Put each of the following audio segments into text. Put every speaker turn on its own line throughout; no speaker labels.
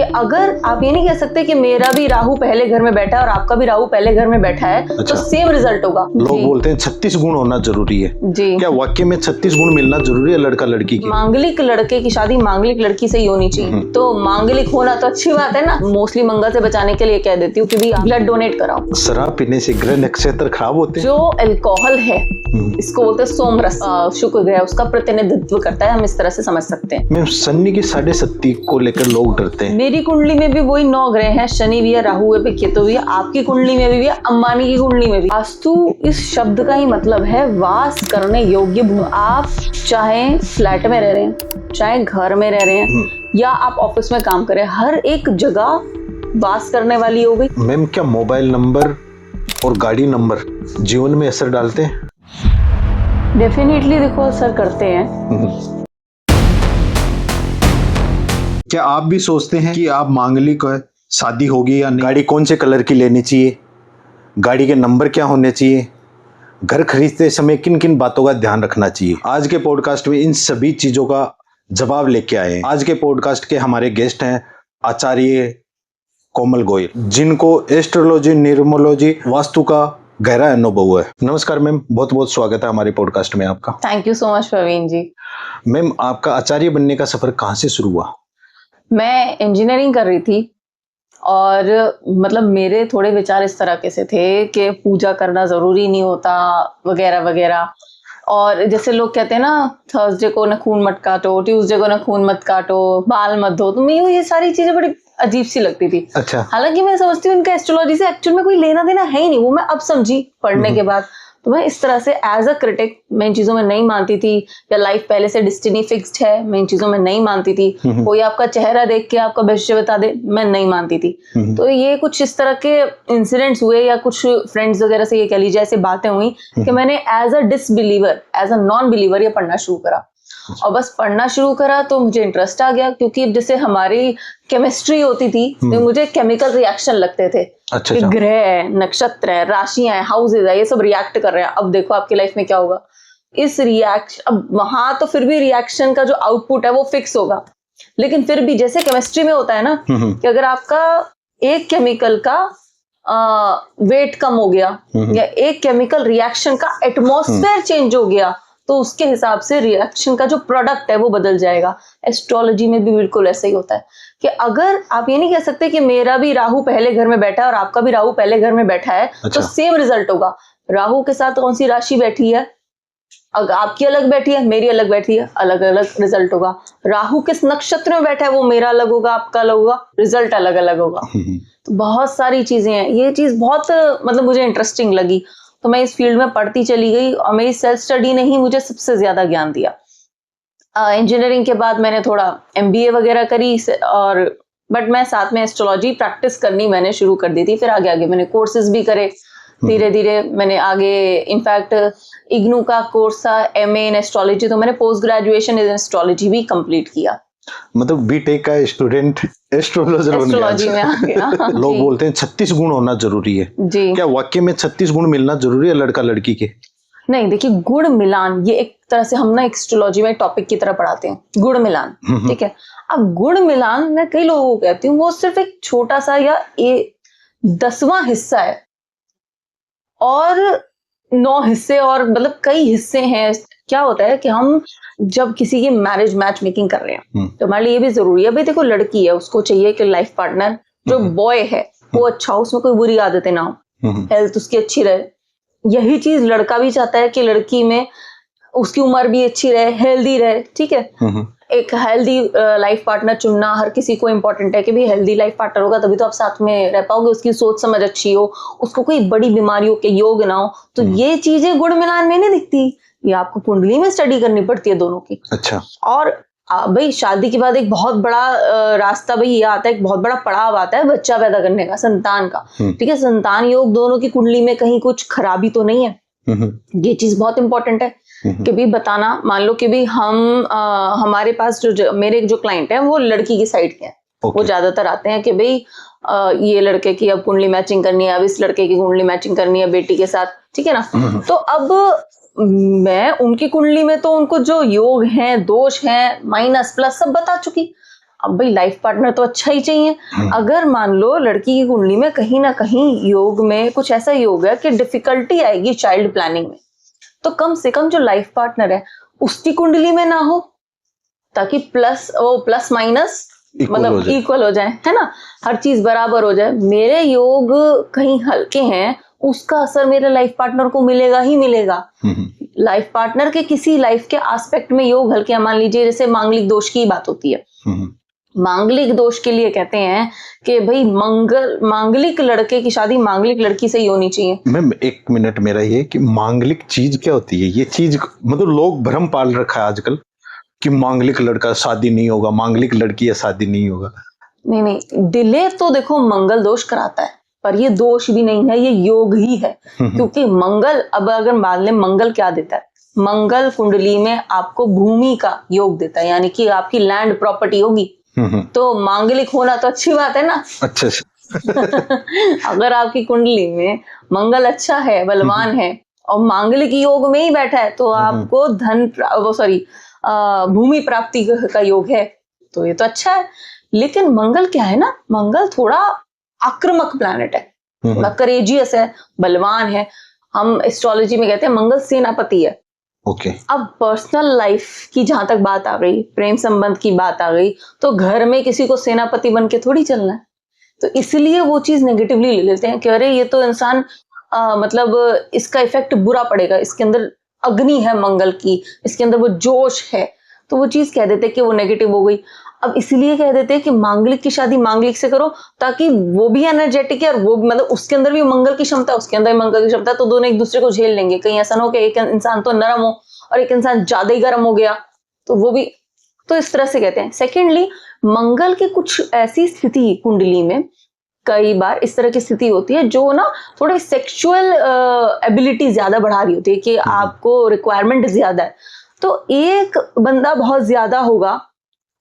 कि अगर आप ये नहीं कह सकते कि मेरा भी राहु पहले घर में बैठा है और आपका भी राहु पहले घर में बैठा है तो सेम रिजल्ट होगा।
लोग बोलते हैं 36 गुण होना जरूरी है
जी,
क्या वाकई में 36 गुण मिलना जरूरी है लड़का लड़की की?
मांगलिक लड़के की शादी मांगलिक लड़की से ही होनी चाहिए। तो मांगलिक होना तो अच्छी बात है ना। मोस्टली मंगल से बचाने के लिए कह देती हूँ कि भी ब्लड डोनेट कराओ।
शराब पीने से ग्रह नक्षत्र खराब होते हैं।
जो अल्कोहल है इसको बोलते हैं सोमरस, शुक्र ग्रह उसका प्रतिनिधित्व करता है, हम इस तरह से समझ सकते हैं।
मैम शनि की 7.5 को लेकर लोग डरते हैं।
मेरी कुंडली में भी वही 9 ग्रह हैं, शनि भी है, राहु है, केतु भी है, आपकी कुंडली में भी है, अंबानी की कुंडली में भी। वास्तु इस शब्द का ही मतलब है वास करने योग्य भूमि। आप चाहे फ्लैट में रह रहे हैं, चाहे घर में रह रहे हैं या आप ऑफिस में काम कर रहे हैं, हर एक जगह वास करने वाली हो गई।
मैम क्या मोबाइल नंबर और गाड़ी नंबर जीवन में असर डालते हैं?
डेफिनेटली देखो असर करते हैं।
क्या आप भी सोचते हैं कि आप मांगलिक है, शादी होगी या नहीं? गाड़ी कौन से कलर की लेनी चाहिए? गाड़ी के नंबर क्या होने चाहिए? घर खरीदते समय किन किन बातों का ध्यान रखना चाहिए? आज के पॉडकास्ट में इन सभी चीजों का जवाब लेके आए हैं। आज के पॉडकास्ट के हमारे गेस्ट हैं आचार्य कोमल गोयल, जिनको एस्ट्रोलॉजी, न्यूमरोलॉजी, वास्तु का गहरा अनुभव है। नमस्कार मैम, बहुत बहुत स्वागत है हमारे पॉडकास्ट में आपका।
Thank you so much Praveen ji.
Ma'am आपका आचार्य बनने का सफर कहाँ से शुरू हुआ?
मैं इंजीनियरिंग कर रही थी और मतलब मेरे थोड़े विचार इस तरह के से थे कि पूजा करना जरूरी नहीं होता वगैरह वगैरह। और जैसे लोग कहते हैं ना, थर्सडे को नाखून मत काटो, ट्यूसडे को नाखून मत काटो, बाल मत धो, तो मैं ये सारी चीजें बड़ी अजीब सी लगती थी।
अच्छा।
हालांकि मैं समझती हूँ इनका एस्ट्रोलॉजी से एक्चुअल में कोई लेना देना है ही नहीं, वो मैं अब समझी पढ़ने के बाद। तो मैं इस तरह से एज अ क्रिटिक मैं इन चीजों में नहीं मानती थी, या लाइफ पहले से डिस्टिनी फिक्स्ड है, मैं इन चीजों में नहीं मानती थी। कोई आपका चेहरा देख के आपका भविष्य बता दे, मैं नहीं मानती थी। तो ये कुछ इस तरह के इंसिडेंट्स हुए या कुछ फ्रेंड्स वगैरह से ये कह लीजिए ऐसी बातें हुई कि मैंने as a disbeliever, as a non believer ये पढ़ना शुरू करा। और बस पढ़ना शुरू करा तो मुझे इंटरेस्ट आ गया, क्योंकि जैसे हमारी केमिस्ट्री होती थी तो मुझे केमिकल रिएक्शन लगते थे।
अच्छा,
कि ग्रह है, नक्षत्र है, राशियां हैं, हाउसेज है, ये सब रिएक्ट कर रहे हैं। अब देखो आपकी लाइफ में क्या होगा इस रिएक्शन। अब वहां तो फिर भी रिएक्शन का जो आउटपुट है वो फिक्स होगा, लेकिन फिर भी जैसे केमिस्ट्री में होता है ना कि अगर आपका एक केमिकल का वेट कम हो गया या एक केमिकल रिएक्शन का एटमॉस्फेयर चेंज हो गया, तो उसके हिसाब से रिएक्शन का जो प्रोडक्ट है वो बदल जाएगा। एस्ट्रोलॉजी में भी बिल्कुल ऐसा ही होता है कि अगर आप ये नहीं कह सकते कि मेरा भी राहु पहले घर में बैठा है और आपका भी राहु पहले घर में बैठा है तो सेम रिजल्ट होगा। राहु के साथ कौन सी राशि बैठी है, अगर आपकी अलग बैठी है, मेरी अलग बैठी है, अलग अलग रिजल्ट होगा। राहु किस नक्षत्र में बैठा है वो मेरा अलग होगा, आपका अलग होगा, रिजल्ट अलग अलग होगा। तो बहुत सारी चीजें हैं। ये चीज बहुत मतलब मुझे इंटरेस्टिंग लगी, तो मैं इस फील्ड में पढ़ती चली गई और मेरी सेल्फ स्टडी ने ही मुझे सबसे ज्यादा ज्ञान दिया। इंजीनियरिंग के बाद मैंने थोड़ा MBA वगैरह करी और बट मैं साथ में एस्ट्रोलॉजी प्रैक्टिस करनी मैंने शुरू कर दी थी। फिर आगे आगे मैंने कोर्सेज भी करे, धीरे धीरे मैंने आगे इनफैक्ट इग्नू का कोर्स था MA इन एस्ट्रोलॉजी, तो मैंने पोस्ट ग्रेजुएशन इन एस्ट्रोलॉजी भी कंप्लीट किया।
मतलब बीटेक का स्टूडेंट एस्ट्रोलॉजर बन
एस्ट्रोलॉजी में आ गया।
लोग बोलते हैं 36 गुण होना जरूरी है
जी।
क्या वाकई में 36 गुण मिलना जरूरी है लड़का लड़की के?
नहीं, देखिए गुण मिलान ये एक तरह से हम ना एस्ट्रोलॉजी में टॉपिक की तरह पढ़ाते हैं, गुण मिलान। ठीक है, अब गुण मिलान मैं कई लोगों को कहती हूँ वो सिर्फ एक छोटा सा या 10वां हिस्सा है और 9 हिस्से और मतलब कई हिस्से हैं। क्या होता है कि हम जब किसी की मैरिज मैच मेकिंग कर रहे हैं तो हमारे लिए ये भी जरूरी है, भाई देखो लड़की है उसको चाहिए कि लाइफ पार्टनर जो बॉय है वो अच्छा हो, उसमें कोई बुरी आदतें ना हो, हेल्थ उसकी अच्छी रहे। यही चीज लड़का भी चाहता है कि लड़की में उसकी उम्र भी अच्छी रहे, हेल्दी रहे। ठीक है, एक हेल्दी लाइफ पार्टनर चुनना हर किसी को इम्पोर्टेंट है कि भाई हेल्दी लाइफ पार्टनर होगा तभी तो आप साथ में रह पाओगे, उसकी सोच समझ अच्छी हो, उसको कोई बड़ी बीमारियों के योग ना हो। तो ये चीजें गुण मिलान में नहीं दिखती, ये आपको कुंडली में स्टडी करनी पड़ती है दोनों की।
अच्छा।
और भाई शादी के बाद एक बहुत बड़ा रास्ता भाई ये आता है, एक बहुत बड़ा पड़ाव आता है बच्चा पैदा करने का, संतान का। ठीक है, संतान योग दोनों की कुंडली में कहीं कुछ खराबी तो नहीं है, ये चीज बहुत इंपॉर्टेंट है कि भी बताना। मान लो कि भी हम हमारे पास मेरे जो क्लाइंट हैं वो लड़की की साइड के हैं। वो ज्यादातर आते हैं कि भाई ये लड़के की अब कुंडली मैचिंग करनी है, अब इस लड़के की कुंडली मैचिंग करनी है बेटी के साथ। ठीक है ना, तो अब मैं उनकी कुंडली में तो उनको जो योग हैं, दोष हैं, माइनस प्लस सब बता चुकी। अब भाई लाइफ पार्टनर तो अच्छा ही चाहिए। अगर मान लो लड़की की कुंडली में कहीं ना कहीं योग में कुछ ऐसा योग है कि डिफिकल्टी आएगी चाइल्ड प्लानिंग में, तो कम से कम जो लाइफ पार्टनर है उसकी कुंडली में ना हो, ताकि प्लस माइनस मतलब इक्वल हो जाए, है ना, हर चीज बराबर हो जाए। मेरे योग कहीं हल्के हैं, उसका असर मेरे लाइफ पार्टनर को मिलेगा ही मिलेगा। लाइफ पार्टनर के किसी लाइफ के एस्पेक्ट में योग हल्के, मान लीजिए जैसे मांगलिक दोष की बात होती है, मांगलिक दोष के लिए कहते हैं कि भाई मांगलिक लड़के की शादी मांगलिक लड़की से ही होनी चाहिए।
मैम एक मिनट, मेरा ये कि मांगलिक चीज क्या होती है? ये चीज मतलब लोग भ्रम पाल रखा है आजकल कि मांगलिक लड़का शादी नहीं होगा, मांगलिक लड़की या शादी नहीं होगा।
नहीं, डिले तो देखो मंगल दोष कराता है, पर ये दोष भी नहीं है, ये योग ही है। क्योंकि मंगल, अब अगर मान ले मंगल क्या देता है, मंगल कुंडली में आपको भूमि का योग देता है, यानी कि आपकी लैंड प्रॉपर्टी होगी। तो मांगलिक होना तो अच्छी बात है ना। अच्छा। अगर आपकी कुंडली में मंगल अच्छा है, बलवान है और मांगलिक योग में ही बैठा है, तो आपको भूमि प्राप्ति का योग है, तो ये तो अच्छा है। लेकिन मंगल क्या है ना, मंगल थोड़ा आक्रामक प्लैनेट है, थोड़ा करेजियस है, बलवान है। हम एस्ट्रोलॉजी में कहते हैं मंगल सेनापति है।
ओके।
अब पर्सनल लाइफ की जहां तक बात आ गई, प्रेम संबंध की बात आ गई, तो घर में किसी को सेनापति बन के थोड़ी चलना है। तो इसलिए वो चीज नेगेटिवली ले लेते हैं कि अरे ये तो इंसान मतलब इसका इफेक्ट बुरा पड़ेगा, इसके अंदर अग्नि है मंगल की, इसके अंदर वो जोश है, तो वो चीज कह देते कि वो नेगेटिव हो गई। अब इसलिए कह देते हैं कि मांगलिक की शादी मांगलिक से करो, ताकि वो भी एनर्जेटिक है और वो मतलब उसके अंदर भी मंगल की क्षमता, उसके अंदर भी मंगल की क्षमता, तो दोनों एक दूसरे को झेल लेंगे। कहीं ऐसा ना हो कि एक इंसान तो नरम हो और एक इंसान ज्यादा ही गर्म हो गया, तो वो भी, तो इस तरह से कहते हैं। सेकेंडली, मंगल की कुछ ऐसी स्थिति कुंडली में कई बार इस तरह की स्थिति होती है जो ना थोड़े सेक्सुअल एबिलिटी ज्यादा बढ़ा रही होती है, कि आपको रिक्वायरमेंट ज्यादा है। तो एक बंदा बहुत ज्यादा होगा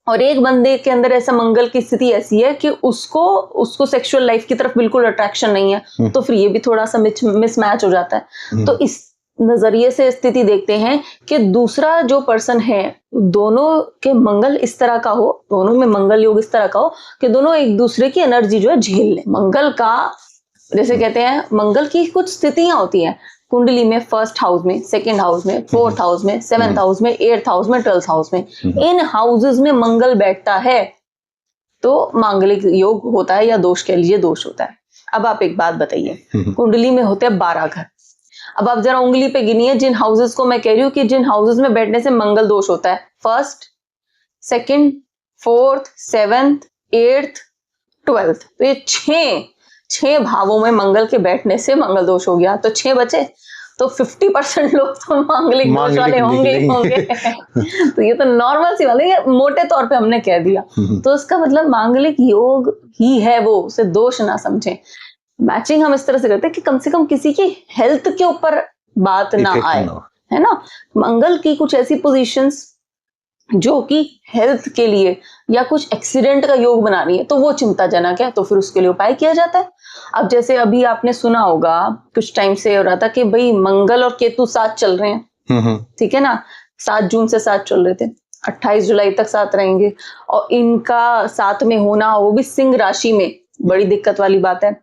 और एक बंदे के अंदर ऐसा मंगल की स्थिति ऐसी है कि उसको सेक्सुअल लाइफ की तरफ बिल्कुल अट्रैक्शन नहीं है, तो फिर ये भी थोड़ा सा मिसमैच हो जाता है। तो इस नजरिए से स्थिति देखते हैं कि दूसरा जो पर्सन है, दोनों के मंगल इस तरह का हो, दोनों में मंगल योग इस तरह का हो कि दोनों एक दूसरे की एनर्जी जो है झेल ले। मंगल का, जैसे कहते हैं, मंगल की कुछ स्थितियां होती हैं कुंडली में, फर्स्ट हाउस में, सेकंड हाउस में, फोर्थ हाउस में, सेवेंथ हाउस में, एट्थ हाउस में, 12th हाउस में। इन हाउसेस में मंगल बैठता है तो मांगलिक योग होता है, या दोष कह लीजिए, दोष होता है। अब आप एक बात बताइए, कुंडली में होते हैं 12 घर। अब आप जरा उंगली पे गिनिए जिन हाउसेस को मैं कह रही हूँ कि जिन हाउसेस में बैठने से मंगल दोष होता है। First, second, fourth, seventh, eighth, 12th, तो ये 6 भावों में मंगल के बैठने से मंगल दोष हो गया। तो 6 बचे, तो 50% लोग तो मांगलिक दोष वाले होंगे ही होंगे। तो ये तो नॉर्मल सी बात है, ये मोटे तौर पे हमने कह दिया। तो इसका मतलब मांगलिक योग ही है वो, उसे दोष ना समझें। मैचिंग हम इस तरह से करते हैं कि कम से कम किसी की हेल्थ के ऊपर बात ना आए, है ना। मंगल की कुछ ऐसी पोजीशंस जो कि हेल्थ के लिए या कुछ एक्सीडेंट का योग बना रही है, तो वो चिंताजनक है, तो फिर उसके लिए उपाय किया जाता है। अब जैसे अभी आपने सुना होगा, कुछ टाइम से हो रहा था कि भाई मंगल और केतु साथ चल रहे हैं, ठीक है ना, 7 जून से साथ चल रहे थे, 28 जुलाई तक साथ रहेंगे। और इनका साथ में होना, वो भी सिंह राशि में, बड़ी दिक्कत वाली बात है।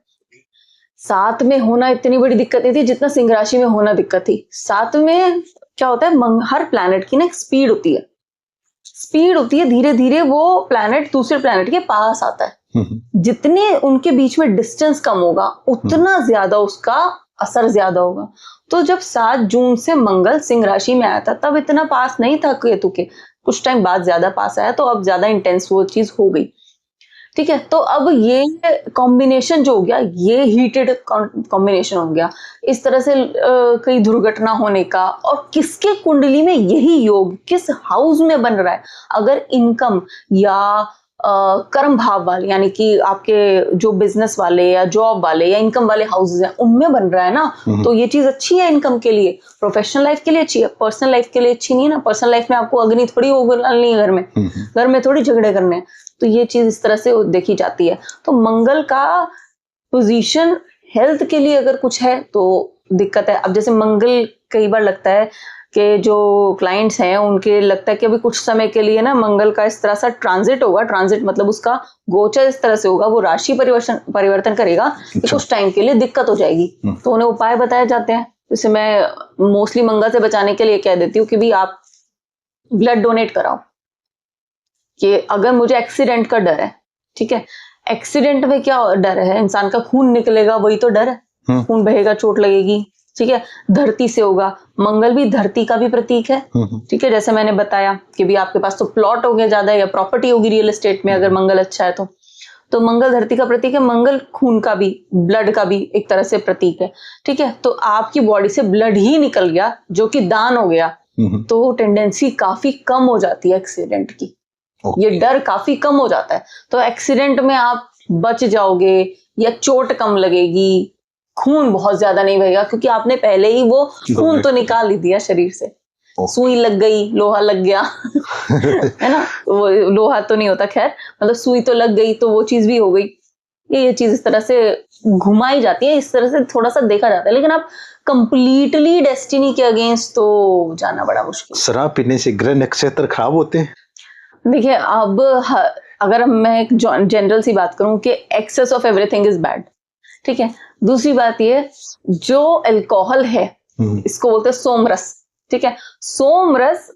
साथ में होना इतनी बड़ी दिक्कत नहीं थी जितना सिंह राशि में होना दिक्कत थी। साथ में क्या होता है, हर प्लैनेट की ना एक स्पीड होती है, धीरे धीरे वो प्लैनेट दूसरे प्लैनेट के पास आता है। जितने उनके बीच में डिस्टेंस कम होगा उतना ज्यादा उसका असर ज्यादा होगा। तो जब 7 जून से मंगल सिंह राशि में आया था, तब इतना पास नहीं था केतु के, कुछ टाइम बाद ज्यादा पास आया, तो अब ज्यादा इंटेंस वो चीज हो गई, ठीक है। तो अब ये कॉम्बिनेशन जो हो गया, ये हीटेड कॉम्बिनेशन हो गया, इस तरह से कई दुर्घटना होने का। और किसके कुंडली में यही योग किस हाउस में बन रहा है, अगर इनकम या कर्म भाव वाले, यानी कि आपके जो बिजनेस वाले या जॉब वाले या इनकम वाले हाउसेस हैं, उनमें बन रहा है ना, तो ये चीज अच्छी है इनकम के लिए, प्रोफेशनल लाइफ के लिए अच्छी है, पर्सनल लाइफ के लिए अच्छी नहीं है ना। पर्सनल लाइफ में आपको अग्नि थोड़ी उगलनी है, घर में थोड़ी झगड़े करने हैं, तो ये चीज इस तरह से देखी जाती है। तो मंगल का पोजीशन हेल्थ के लिए अगर कुछ है तो दिक्कत है। अब जैसे मंगल, कई बार लगता है के जो क्लाइंट्स हैं उनके लगता है कि अभी कुछ समय के लिए ना मंगल का इस तरह सा ट्रांजिट होगा, ट्रांजिट मतलब उसका गोचर इस तरह से होगा, वो राशि परिवर्तन करेगा कि कुछ टाइम के लिए दिक्कत हो जाएगी। तो उन्हें उपाय बताए जाते हैं। जैसे मैं मोस्टली मंगल से बचाने के लिए कह देती हूँ कि भी आप ब्लड डोनेट कराओ, कि अगर मुझे एक्सीडेंट का डर है, ठीक है, एक्सीडेंट में क्या डर है, इंसान का खून निकलेगा, वही तो डर है, खून बहेगा, चोट लगेगी, ठीक है, धरती से होगा, मंगल भी धरती का भी प्रतीक है, ठीक है, जैसे मैंने बताया कि भी आपके पास तो प्लॉट हो गया ज्यादा या प्रॉपर्टी होगी रियल एस्टेट में अगर मंगल अच्छा है तो मंगल धरती का प्रतीक है, मंगल खून का भी, ब्लड का भी एक तरह से प्रतीक है, ठीक है। तो आपकी बॉडी से ब्लड ही निकल गया जो कि दान हो गया, तो टेंडेंसी काफी कम हो जाती है एक्सीडेंट की, ये डर काफी कम हो जाता है। तो एक्सीडेंट में आप बच जाओगे या चोट कम लगेगी, खून बहुत ज्यादा नहीं बहेगा, क्योंकि आपने पहले ही वो खून तो निकाल ही दिया शरीर से। सुई लग गई, लोहा लग गया है ना, वो लोहा तो नहीं होता, खैर मतलब सुई तो लग गई तो वो चीज भी हो गई। ये चीज इस तरह से घुमाई जाती है, इस तरह से थोड़ा सा देखा जाता है, लेकिन आप कंप्लीटली डेस्टिनी के अगेंस्ट तो जाना बड़ा मुश्किल।
शराब पीने से ग्रह नक्षत्र खराब होते हैं?
देखिए अब अगर मैं एक जनरल सी बात करूं कि excess of everything is bad, ठीक है। दूसरी बात ये, जो अल्कोहल है इसको बोलते हैं सोमरस, ठीक है। सोमरस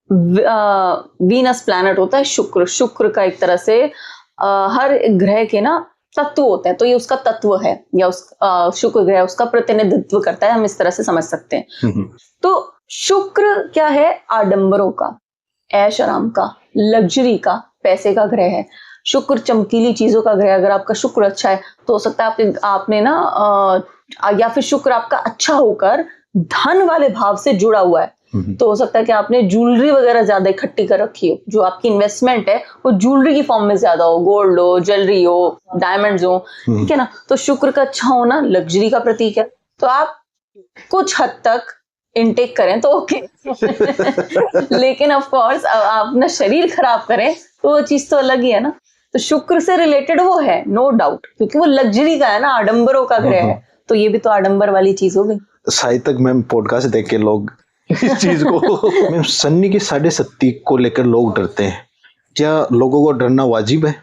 वीनस प्लैनेट होता है, शुक्र का एक तरह से हर ग्रह के ना तत्व होते हैं, तो ये उसका तत्व है या उस शुक्र ग्रह उसका प्रतिनिधित्व करता है, हम इस तरह से समझ सकते हैं। तो शुक्र क्या है, आडंबरों का, ऐश आराम का, लग्जरी का, पैसे का ग्रह है। शुक्र चमकीली चीजों का ग्रह। अगर आपका शुक्र अच्छा है तो हो सकता है आपने ना या फिर शुक्र आपका अच्छा होकर धन वाले भाव से जुड़ा हुआ है, तो हो सकता है कि आपने ज्वेलरी वगैरह ज्यादा इकट्ठी कर रखी हो, जो आपकी इन्वेस्टमेंट है वो ज्वेलरी की फॉर्म में ज्यादा हो, गोल्ड हो, ज्वेलरी हो, डायमंड्स हो, ठीक है ना। तो शुक्र का अच्छा होना लग्जरी का प्रतीक है। तो आप कुछ हद तक इनटेक करें तो ओके लेकिन ऑफ कोर्स आप अपना शरीर खराब करें तो वो चीज तो अलग ही है ना। तो शुक्र से रिलेटेड वो है, नो डाउट, क्योंकि वो लग्जरी का है ना, आडंबरों का ग्रह है, तो ये भी तो आडंबर वाली चीज हो गई।
शायद तक मैम पॉडकास्ट देख के लोग इस चीज को मैम शनि की 7.5 को लेकर लोग डरते हैं, क्या लोगों को डरना वाजिब है?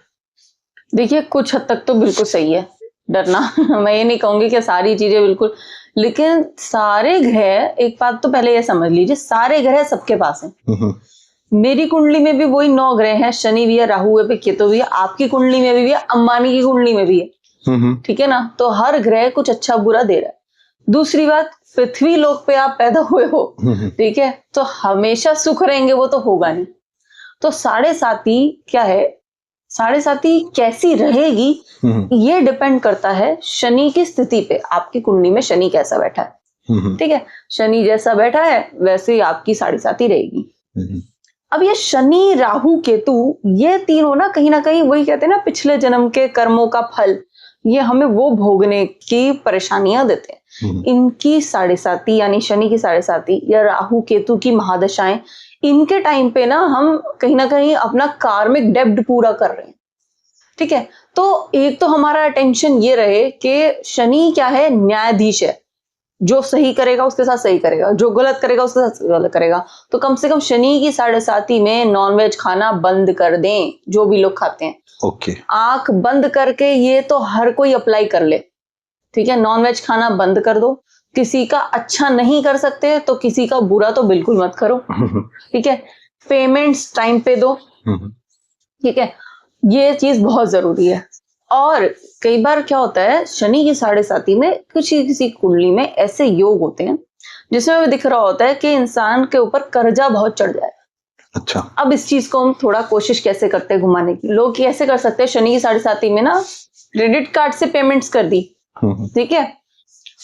देखिए कुछ हद तक तो बिल्कुल सही है डरना मैं ये नहीं कहूंगी कि सारी चीजें बिल्कुल, लेकिन सारे ग्रह, एक बात तो पहले ये समझ लीजिए, सारे ग्रह सबके पास हैं। मेरी कुंडली में भी वही 9 ग्रह हैं, शनि भी है, राहु है, केतु भी है, आपकी कुंडली में भी है, अंबानी की कुंडली में भी है, ठीक है ना। तो हर ग्रह कुछ अच्छा बुरा दे रहा है। दूसरी बात, पृथ्वी लोक पे आप पैदा हुए हो, ठीक है, तो हमेशा सुख रहेंगे वो तो होगा नहीं। तो 7.5 क्या है, 7.5 कैसी रहेगी ये डिपेंड करता है शनि की स्थिति पे, आपकी कुंडली में शनि कैसा बैठा है, ठीक है। शनि जैसा बैठा है वैसे ही आपकी 7.5 रहेगी। अब ये शनि, राहु, केतु, ये तीनों ना कहीं वही कहते हैं ना, पिछले जन्म के कर्मों का फल, ये हमें वो भोगने की परेशानियां देते हैं। इनकी 7.5 यानी शनि की 7.5 या राहु केतु की महादशाएं, इनके टाइम पे ना हम कहीं अपना कार्मिक डेब्ट पूरा कर रहे हैं, ठीक है। तो एक तो हमारा अटेंशन ये रहे कि शनि क्या है, न्यायाधीश है, जो सही करेगा उसके साथ सही करेगा, जो गलत करेगा उसके साथ गलत करेगा। तो कम से कम शनि की 7.5 में नॉनवेज खाना बंद कर दें, जो भी लोग खाते हैं,
ओके,
आंख बंद करके, ये तो हर कोई अप्लाई कर ले, ठीक है। नॉनवेज खाना बंद कर दो, किसी का अच्छा नहीं कर सकते तो किसी का बुरा तो बिल्कुल मत करो, ठीक है। पेमेंट्स टाइम पे दो, ठीक है, ये चीज बहुत जरूरी है। और कई बार क्या होता है, शनि की 7.5 में किसी कुंडली में ऐसे योग होते हैं जिसमें दिख रहा होता है कि इंसान के ऊपर कर्जा बहुत चढ़ जाए।
अच्छा,
अब इस चीज को हम थोड़ा कोशिश कैसे करते हैं घुमाने की, लोग कैसे कर सकते हैं, शनि की 7.5 में ना क्रेडिट कार्ड से पेमेंट्स कर दी, ठीक है,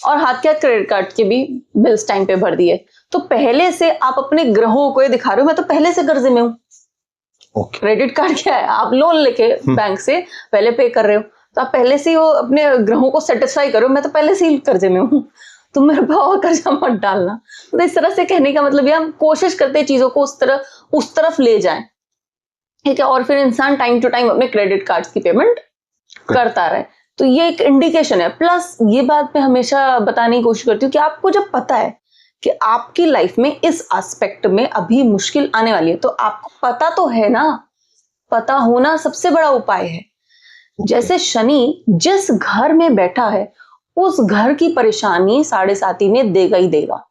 और हाथ के हाथ क्रेडिट कार्ड के भी बिल्स टाइम पे भर दिए। तो पहले से आप अपने ग्रहों को ये दिखा रहे हो, मैं तो पहले से कर्जे में हूँ। क्रेडिट कार्ड क्या है, आप लोन लेके बैंक से पहले पे कर रहे हो, तो आप पहले से ही वो अपने ग्रहों को सेटिस्फाई करो, मैं तो पहले से ही कर्जे में हूँ, तुम मेरे पे और कर्जा मत डालना। तो इस तरह से कहने का मतलब ये, हम कोशिश करते हैं चीजों को उस तरफ ले जाएं, ठीक है, और फिर इंसान टाइम टू टाइम अपने क्रेडिट कार्ड्स की पेमेंट करता रहे। तो ये एक इंडिकेशन है। प्लस ये बात मैं हमेशा बताने की कोशिश करती हूँ कि आपको जब पता है कि आपकी लाइफ में इस एस्पेक्ट में अभी मुश्किल आने वाली है, तो आपको पता तो है ना, पता होना सबसे बड़ा उपाय है। जैसे शनि जिस घर में बैठा है उस घर की परेशानी साढ़े साथी में देगा ही देगा।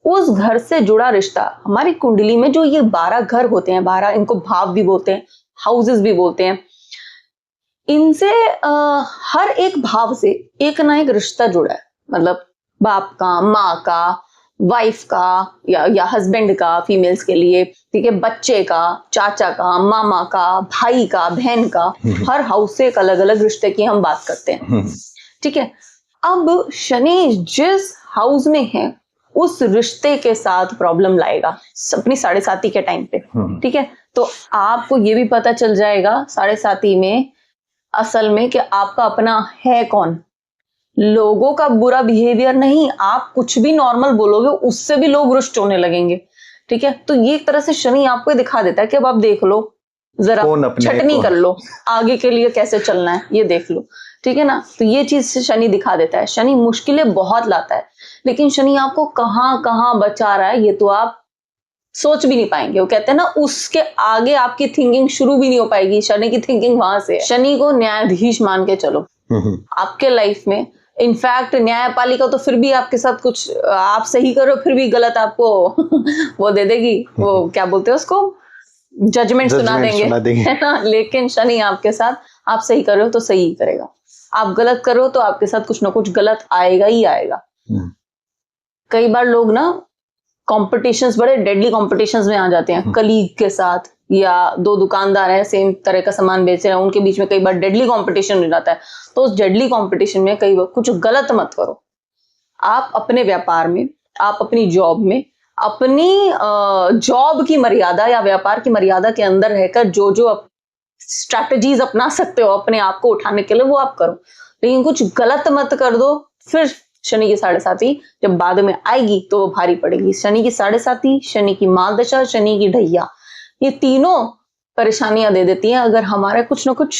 उस घर से जुड़ा रिश्ता, हमारी कुंडली में जो ये 12 घर होते हैं, 12, इनको भाव भी बोलते हैं, हाउसेस भी बोलते हैं, इनसे हर एक भाव से एक ना एक रिश्ता जुड़ा है। मतलब बाप का, माँ का, वाइफ का या हस्बैंड का फीमेल्स के लिए, ठीक है, बच्चे का, चाचा का, मामा का, भाई का, बहन का, हर हाउस से एक अलग अलग रिश्ते की हम बात करते हैं। ठीक है, अब शनि जिस हाउस में है उस रिश्ते के साथ प्रॉब्लम लाएगा अपनी साढ़े साती के टाइम पे। ठीक है, तो आपको ये भी पता चल जाएगा साढ़े साती में असल में कि आपका अपना है कौन। लोगों का बुरा बिहेवियर नहीं, आप कुछ भी नॉर्मल बोलोगे उससे भी लोग रुष्ट होने लगेंगे। ठीक है, तो ये एक तरह से शनि आपको दिखा देता है कि अब आप देख लो, जरा छटनी कर लो, आगे के लिए कैसे चलना है ये देख लो। ठीक है ना, तो ये चीज से शनि दिखा देता है। शनि मुश्किलें बहुत लाता है, लेकिन शनि आपको कहां कहां बचा रहा है ये तो आप सोच भी नहीं पाएंगे। वो कहते हैं ना, उसके आगे आपकी थिंकिंग शुरू भी नहीं हो पाएगी। शनि की थिंकिंग वहां से है। शनि को न्यायाधीश मान के चलो आपके लाइफ में। इनफैक्ट न्यायपालिका तो फिर भी आपके साथ कुछ आप सही करो फिर भी गलत आपको वो दे देगी, वो क्या बोलते हैं उसको, जजमेंट सुना देंगे, है ना। लेकिन शनि आपके साथ, आप सही कर रहे हो तो सही ही करेगा, आप गलत करो तो आपके साथ कुछ ना कुछ गलत आएगा ही आएगा। कई बार लोग ना कॉम्पिटिशंस, बड़े डेडली कॉम्पिटिशंस में आ जाते हैं कलीग के साथ, या दो दुकानदार हैं सेम तरह का सामान बेच रहे हैं, उनके बीच में कई बार डेडली कंपटीशन हो जाता है। तो उस डेडली कंपटीशन में कई बार कुछ गलत मत करो। आप अपने व्यापार में, आप अपनी जॉब में, अपनी जॉब की मर्यादा या व्यापार की मर्यादा के अंदर रहकर जो जो स्ट्रैटेजीज अपना सकते हो अपने आप को उठाने के लिए, वो आप करो। लेकिन कुछ गलत मत कर दो, फिर शनि की साढ़े साती जब बाद में आएगी तो वो भारी पड़ेगी। शनि की साढ़े साती, शनि की महादशा, शनि की ढैया, ये तीनों परेशानियां दे देती हैं अगर हमारा कुछ ना कुछ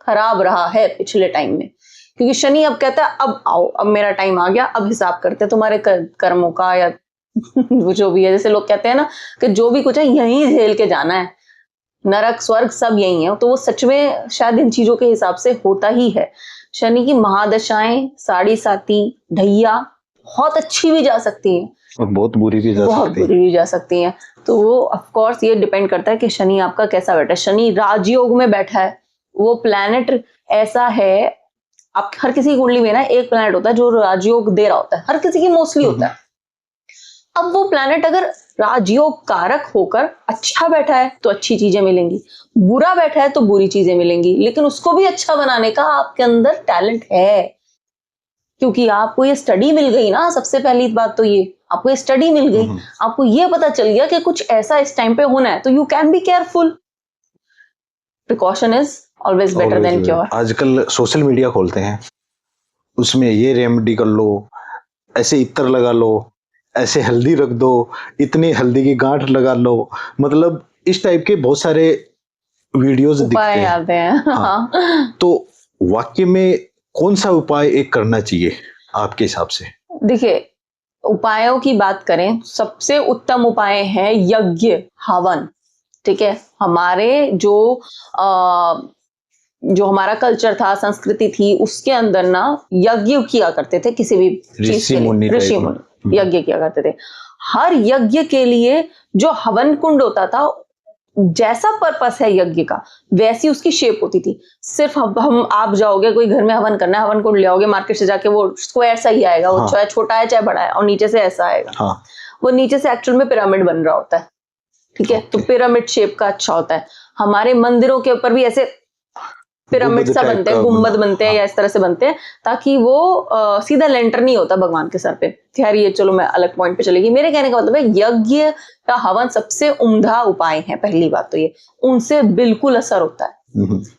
खराब रहा है पिछले टाइम में। क्योंकि शनि अब कहता है अब आओ, अब मेरा टाइम आ गया, अब हिसाब करते हैं तुम्हारे कर्मों का या जो भी है। जैसे लोग कहते हैं ना कि जो भी कुछ है यहीं झेल के जाना है, नरक स्वर्ग सब यही है, तो वो सच में शायद इन चीजों के हिसाब से होता ही है। शनि की महादशाएं, साढ़े साती, ढैया बहुत अच्छी भी जा सकती हैं
और बहुत बुरी भी जा सकती
हैं। तो वो ऑफ कोर्स ये डिपेंड करता है कि शनि आपका कैसा बैठा है। शनि राजयोग में बैठा है, वो प्लैनेट ऐसा है, आप हर किसी की कुंडली में ना एक प्लैनेट होता है जो राजयोग दे रहा होता है, हर किसी की मोस्टली होता है। अब वो प्लैनेट अगर राजयोग कारक होकर अच्छा बैठा है तो अच्छी चीजें मिलेंगी, बुरा बैठा है तो बुरी चीजें मिलेंगी, लेकिन उसको भी अच्छा बनाने का आपके अंदर टैलेंट है, क्योंकि आपको ये स्टडी मिल गई ना। सबसे पहली बात तो ये, आपको ये स्टडी मिल गई, आपको ये पता चल गया कि कुछ ऐसा इस टाइम पे होना है, तो you can be careful. Precaution is always better than cure.
आजकल सोशल मीडिया खोलते हैं, उसमें ये रेमेडी कर लो, ऐसे इत्र लगा लो, ऐसे हल्दी रख दो, इतनी हल्दी की गांठ लगा लो, मतलब इस टाइप के बहुत सारे वीडियोस दिखते हैं। हाँ। तो वाकई में कौन सा उपाय एक करना चाहिए आपके हिसाब से? देखिए, उपायों की बात करें, सबसे उत्तम उपाय है यज्ञ, हवन। ठीक है, हमारे जो हमारा कल्चर था, संस्कृति थी, उसके अंदर ना यज्ञ किया करते थे, किसी भी चीज के लिए ऋषि मुनि यज्ञ किया करते थे। हर यज्ञ के लिए जो हवन कुंड होता था, जैसा पर्पस है यज्ञ का वैसी उसकी शेप होती थी। सिर्फ आप जाओगे कोई घर में हवन करना है, हवन कुंड ले आओगे मार्केट से जाके, वो स्क्वायर सा ही आएगा, वो चाहे छोटा है चाहे बड़ा है, और नीचे से ऐसा आएगा। वो नीचे से एक्चुअल में पिरामिड बन रहा होता है। ठीक है, तो पिरामिड शेप का अच्छा होता है। हमारे मंदिरों के ऊपर भी ऐसे पिरामिड सा बनते हैं, गुम्बद बनते हैं, या इस तरह से बनते हैं, ताकि वो सीधा लेंटर नहीं होता भगवान के सर पे। खैर ये चलो मैं अलग पॉइंट पे चलेगी। मेरे कहने का मतलब है यज्ञ का हवन सबसे उम्दा उपाय है। पहली बात तो ये, उनसे बिल्कुल असर होता है,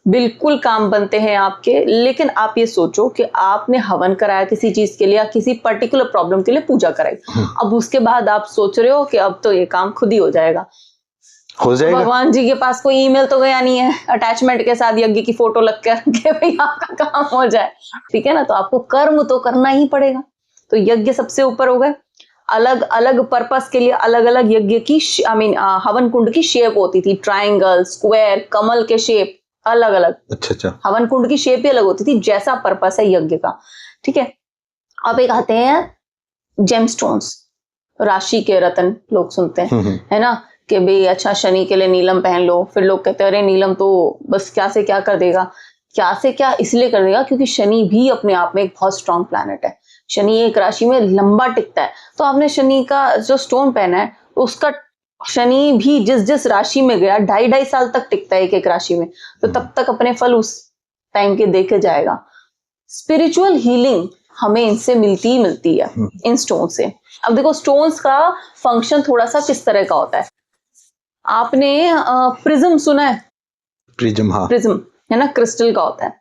बिल्कुल काम बनते हैं आपके। लेकिन आप ये सोचो कि आपने हवन कराया किसी चीज के लिए या किसी पर्टिकुलर प्रॉब्लम के लिए पूजा कराई, अब उसके बाद आप सोच रहे हो कि अब तो ये काम खुद ही हो जाएगा। भगवान जी के पास कोई ईमेल तो गया नहीं है अटैचमेंट के साथ यज्ञ की फोटो लग कर के भाई आपका काम हो जाए। ठीक है ना, तो आपको कर्म तो करना ही पड़ेगा। तो यज्ञ सबसे ऊपर हो गए।
अलग अलग पर्पस के लिए अलग अलग यज्ञ की हवन कुंड की शेप होती थी, ट्राइंगल, स्क्वायर, कमल के शेप अलग अलग।
अच्छा।
हवन कुंड की शेप ही अलग होती थी जैसा पर्पस है यज्ञ का, ठीक है। अब एक आते हैं जेमस्टोन्स, राशि के रत्न लोग सुनते हैं, है ना, कि भाई अच्छा शनि के लिए नीलम पहन लो। फिर लोग कहते हैं अरे नीलम तो बस क्या से क्या कर देगा, क्या से क्या इसलिए कर देगा क्योंकि शनि भी अपने आप में एक बहुत स्ट्रांग प्लैनेट है। शनि एक राशि में लंबा टिकता है, तो आपने शनि का जो स्टोन पहना है उसका, शनि भी जिस जिस राशि में गया 2.5 साल तक टिकता है एक एक राशि में, तो तब तक अपने फल उस टाइम के देके जाएगा। स्पिरिचुअल हीलिंग हमें इनसे मिलती ही मिलती है, इन स्टोन से। अब देखो स्टोन्स का फंक्शन थोड़ा सा किस तरह का होता है। आपने प्रिज्म सुना है?
प्रिज्म, हाँ।
प्रिज्म है ना, क्रिस्टल का होता है।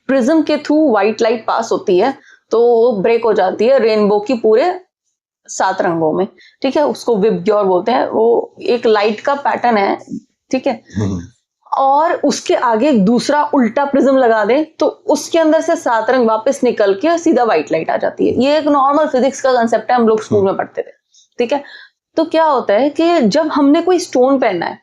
प्रिज्म के थ्रू व्हाइट लाइट पास होती है तो वो ब्रेक हो जाती है रेनबो की पूरे 7 रंगों में, ठीक है। उसको विबग्योर बोलते हैं, वो एक लाइट का पैटर्न है, ठीक है। और उसके आगे एक दूसरा उल्टा प्रिज्म लगा दे तो उसके अंदर से 7 रंग वापस निकल के सीधा व्हाइट लाइट आ जाती है। ये एक नॉर्मल फिजिक्स का कंसेप्ट है, हम लोग स्कूल में पढ़ते थे, ठीक है। तो क्या होता है कि जब हमने कोई स्टोन पहना है,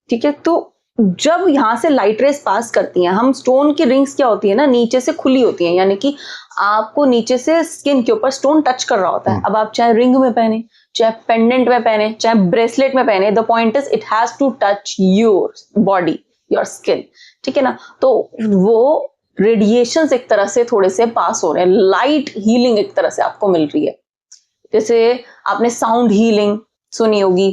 ठीक है, तो जब यहां से लाइट रेस पास करती हैं, हम स्टोन की रिंग्स क्या होती है ना, नीचे से खुली होती हैं, यानी कि आपको नीचे से स्किन के ऊपर स्टोन टच कर रहा होता है। अब आप चाहे रिंग में पहने, चाहे पेंडेंट में पहने, चाहे ब्रेसलेट में पहने, the point is it has to touch your body, your skin, ठीक है ना। तो वो रेडिएशंस एक तरह से थोड़े से पास हो रहे हैं, लाइट हीलिंग एक तरह से आपको मिल रही है। जैसे आपने साउंड हीलिंग सुनी होगी,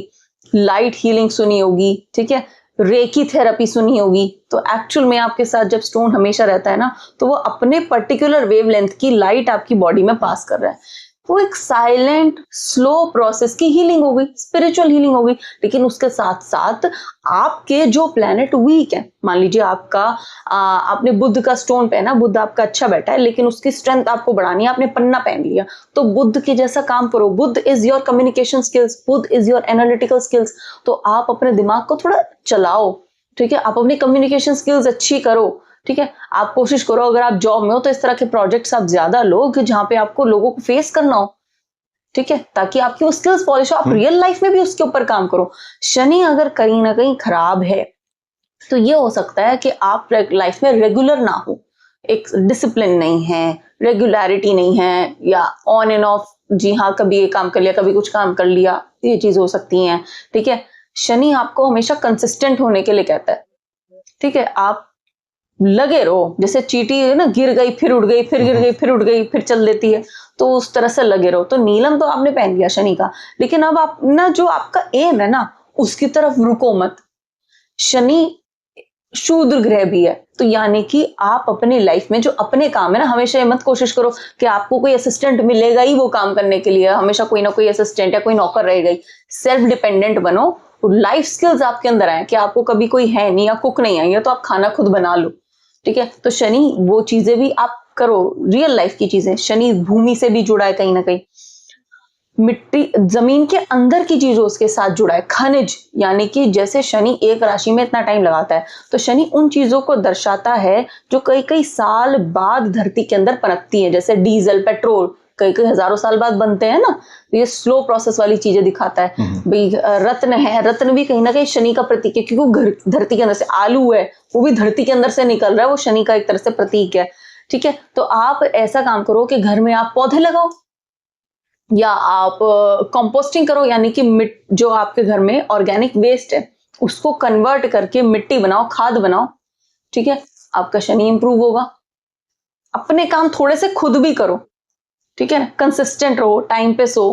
लाइट हीलिंग सुनी होगी, ठीक है, रेकी थेरेपी सुनी होगी। तो एक्चुअल में आपके साथ जब स्टोन हमेशा रहता है ना, तो वो अपने पर्टिकुलर वेवलेंथ की लाइट आपकी बॉडी में पास कर रहा है। वो एक साइलेंट स्लो प्रोसेस की हीलिंग हो गई, स्पिरिचुअल हीलिंग हो गई। लेकिन उसके साथ साथ आपके जो प्लेनेट वीक है, मान लीजिए आपका आपने बुध का स्टोन पहना, बुध आपका अच्छा बैठा है, लेकिन उसकी स्ट्रेंथ आपको बढ़ानी है, आपने पन्ना पहन लिया, तो बुध के जैसा काम करो। Budh is your communication skills, Budh is your analytical skills. तो आप अपने दिमाग को थोड़ा चलाओ, ठीक है, आप अपनी कम्युनिकेशन स्किल्स अच्छी करो, ठीक है। आप कोशिश करो अगर आप जॉब में हो तो इस तरह के प्रोजेक्ट्स आप ज्यादा लो कि जहां पे आपको लोगों को फेस करना हो, ठीक है, ताकि आपकी वो स्किल्स पॉलिश हो, आप रियल लाइफ में भी उसके ऊपर काम करो। शनि अगर कहीं ना कहीं खराब है तो ये हो सकता है कि आप लाइफ में रेगुलर ना हो, एक डिसिप्लिन नहीं है, रेगुलरिटी नहीं है, या ऑन एंड ऑफ, जी हाँ, कभी ये काम कर लिया, कभी कुछ काम कर लिया, ये चीज हो सकती है, ठीक है। शनि आपको हमेशा कंसिस्टेंट होने के लिए कहता है, ठीक है। आप लगे रहो, जैसे चींटी है ना, गिर गई फिर उड़ गई, फिर गिर गई फिर उड़ गई, फिर चल देती है, तो उस तरह से लगे रहो। तो नीलम तो आपने पहन लिया शनि का, लेकिन अब आप ना जो आपका एम है ना उसकी तरफ रुको मत। शनि शूद्र ग्रह भी है, तो यानी कि आप अपनी लाइफ में जो अपने काम है ना, हमेशा ये मत कोशिश करो कि आपको कोई असिस्टेंट मिलेगा ही वो काम करने के लिए, हमेशा कोई ना कोई असिस्टेंट या कोई नौकर रहेगा ही। सेल्फ डिपेंडेंट बनो, लाइफ स्किल्स आपके अंदर आए कि आपको कभी कोई है नहीं या कुक नहीं आई है तो आप खाना खुद बना लो, ठीक है। तो शनि वो चीजें भी आप करो, रियल लाइफ की चीजें। शनि भूमि से भी जुड़ा है कहीं ना कहीं, मिट्टी जमीन के अंदर की चीजों के साथ जुड़ा है, खनिज, यानी कि जैसे शनि एक राशि में इतना टाइम लगाता है, तो शनि उन चीजों को दर्शाता है जो कई कई साल बाद धरती के अंदर पनपती है, जैसे डीजल, पेट्रोल कई कई हजारों साल बाद बनते हैं ना, तो ये स्लो प्रोसेस वाली चीजें दिखाता है। भाई रत्न है, रत्न भी कहीं ना कहीं शनि का प्रतीक है, क्योंकि वो धरती के अंदर से, आलू है वो भी धरती के अंदर से निकल रहा है, वो शनि का एक तरह से प्रतीक है, ठीक है। तो आप ऐसा काम करो कि घर में आप पौधे लगाओ, या आप कंपोस्टिंग करो, यानी कि जो आपके घर में ऑर्गेनिक वेस्ट है उसको कन्वर्ट करके मिट्टी बनाओ, खाद बनाओ, ठीक है। आपका शनि इंप्रूव होगा। अपने काम थोड़े से खुद भी करो, ठीक है, कंसिस्टेंट रहो, टाइम पे सो।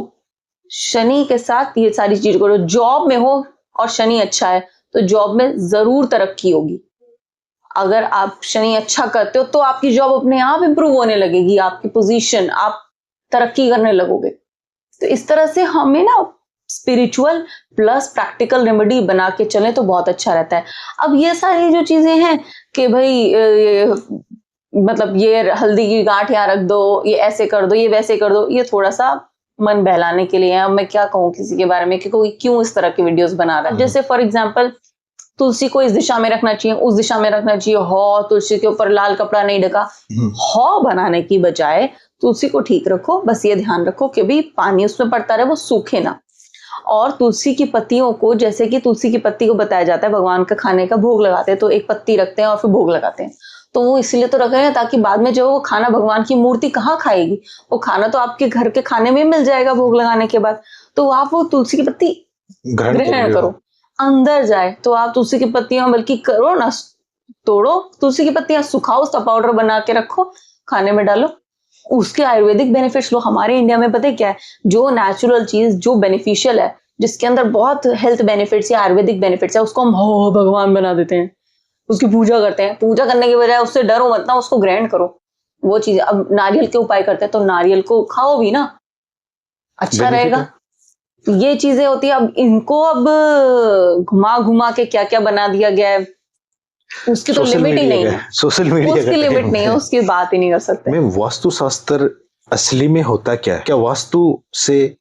शनि के साथ ये सारी चीज करो। जॉब में हो और शनि अच्छा है तो जॉब में जरूर तरक्की होगी। अगर आप शनि अच्छा करते हो तो आपकी जॉब अपने आप इंप्रूव होने लगेगी, आपकी पोजीशन, आप तरक्की करने लगोगे। तो इस तरह से हमें ना स्पिरिचुअल प्लस प्रैक्टिकल रेमेडी बना के चलें तो बहुत अच्छा रहता है। अब ये सारी जो चीजें हैं कि भाई मतलब ये हल्दी की गांठ यहाँ रख दो, ये ऐसे कर दो, ये वैसे कर दो, ये थोड़ा सा मन बहलाने के लिए है। अब मैं क्या कहूँ किसी के बारे में कि कोई क्यों इस तरह की वीडियोस बना रहा है। जैसे फॉर एग्जांपल तुलसी को इस दिशा में रखना चाहिए, उस दिशा में रखना चाहिए, तुलसी के ऊपर लाल कपड़ा नहीं ढका, बनाने की बजाय तुलसी को ठीक रखो, बस ये ध्यान रखो कि भी पानी उसमें पड़ता रहे, वो सूखे ना। और तुलसी की पत्तियों को, जैसे कि तुलसी की पत्ती को बताया जाता है भगवान का खाने का भोग लगाते हैं, तो एक पत्ती रखते हैं और फिर भोग लगाते हैं। तो वो इसलिए तो रख रहे हैं ताकि बाद में जो वो खाना भगवान की मूर्ति कहाँ खाएगी, वो खाना तो आपके घर के खाने में मिल जाएगा भोग लगाने के बाद। तो आप वो तुलसी की पत्ती ग्रहण करो, अंदर जाए। तो आप तुलसी की पत्तियां बल्कि करो ना, तोड़ो तुलसी की पत्तियां, सुखाओ, उसका पाउडर बना के रखो, खाने में डालो, उसके आयुर्वेदिक बेनिफिट्स लो। हमारे इंडिया में पता है क्या है, जो नेचुरल चीज जो बेनिफिशियल है, जिसके अंदर बहुत हेल्थ बेनिफिट्स या आयुर्वेदिक बेनिफिट्स है, उसको हम हो भगवान बना देते हैं, उसकी पूजा करते हैं। पूजा करने की बजाय उससे डरो मत ना, उसको ग्रहण करो वो चीज। अब नारियल के उपाय करते हैं तो नारियल को खाओ भी ना, अच्छा रहेगा। ये चीजें होती है। अब इनको अब घुमा घुमा के क्या क्या बना दिया गया है, उसकी तो लिमिट ही नहीं है,
सोशल मीडिया
उसकी लिमिट नहीं है, उसकी बात ही नहीं कर सकते।
मैं वास्तुशास्त्र असली में होता क्या है? क्या वास्तु से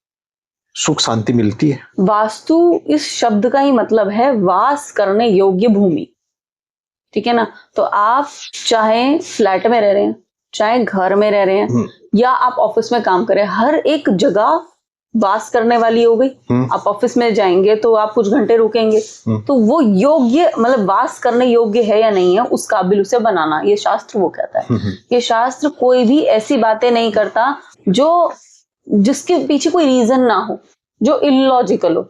सुख शांति मिलती है?
वास्तु इस शब्द का ही मतलब है वास करने योग्य भूमि, ठीक है ना। तो आप चाहे फ्लैट में रह रहे हैं, चाहे घर में रह रहे हैं, या आप ऑफिस में काम कर रहे हैं, हर एक जगह वास करने वाली हो गई। आप ऑफिस में जाएंगे तो आप कुछ घंटे रुकेंगे, तो वो योग्य, मतलब वास करने योग्य है या नहीं है, उस काबिल उसे बनाना, ये शास्त्र वो कहता है। ये शास्त्र कोई भी ऐसी बातें नहीं करता जो जिसके पीछे कोई रीजन ना हो, जो इलॉजिकल हो।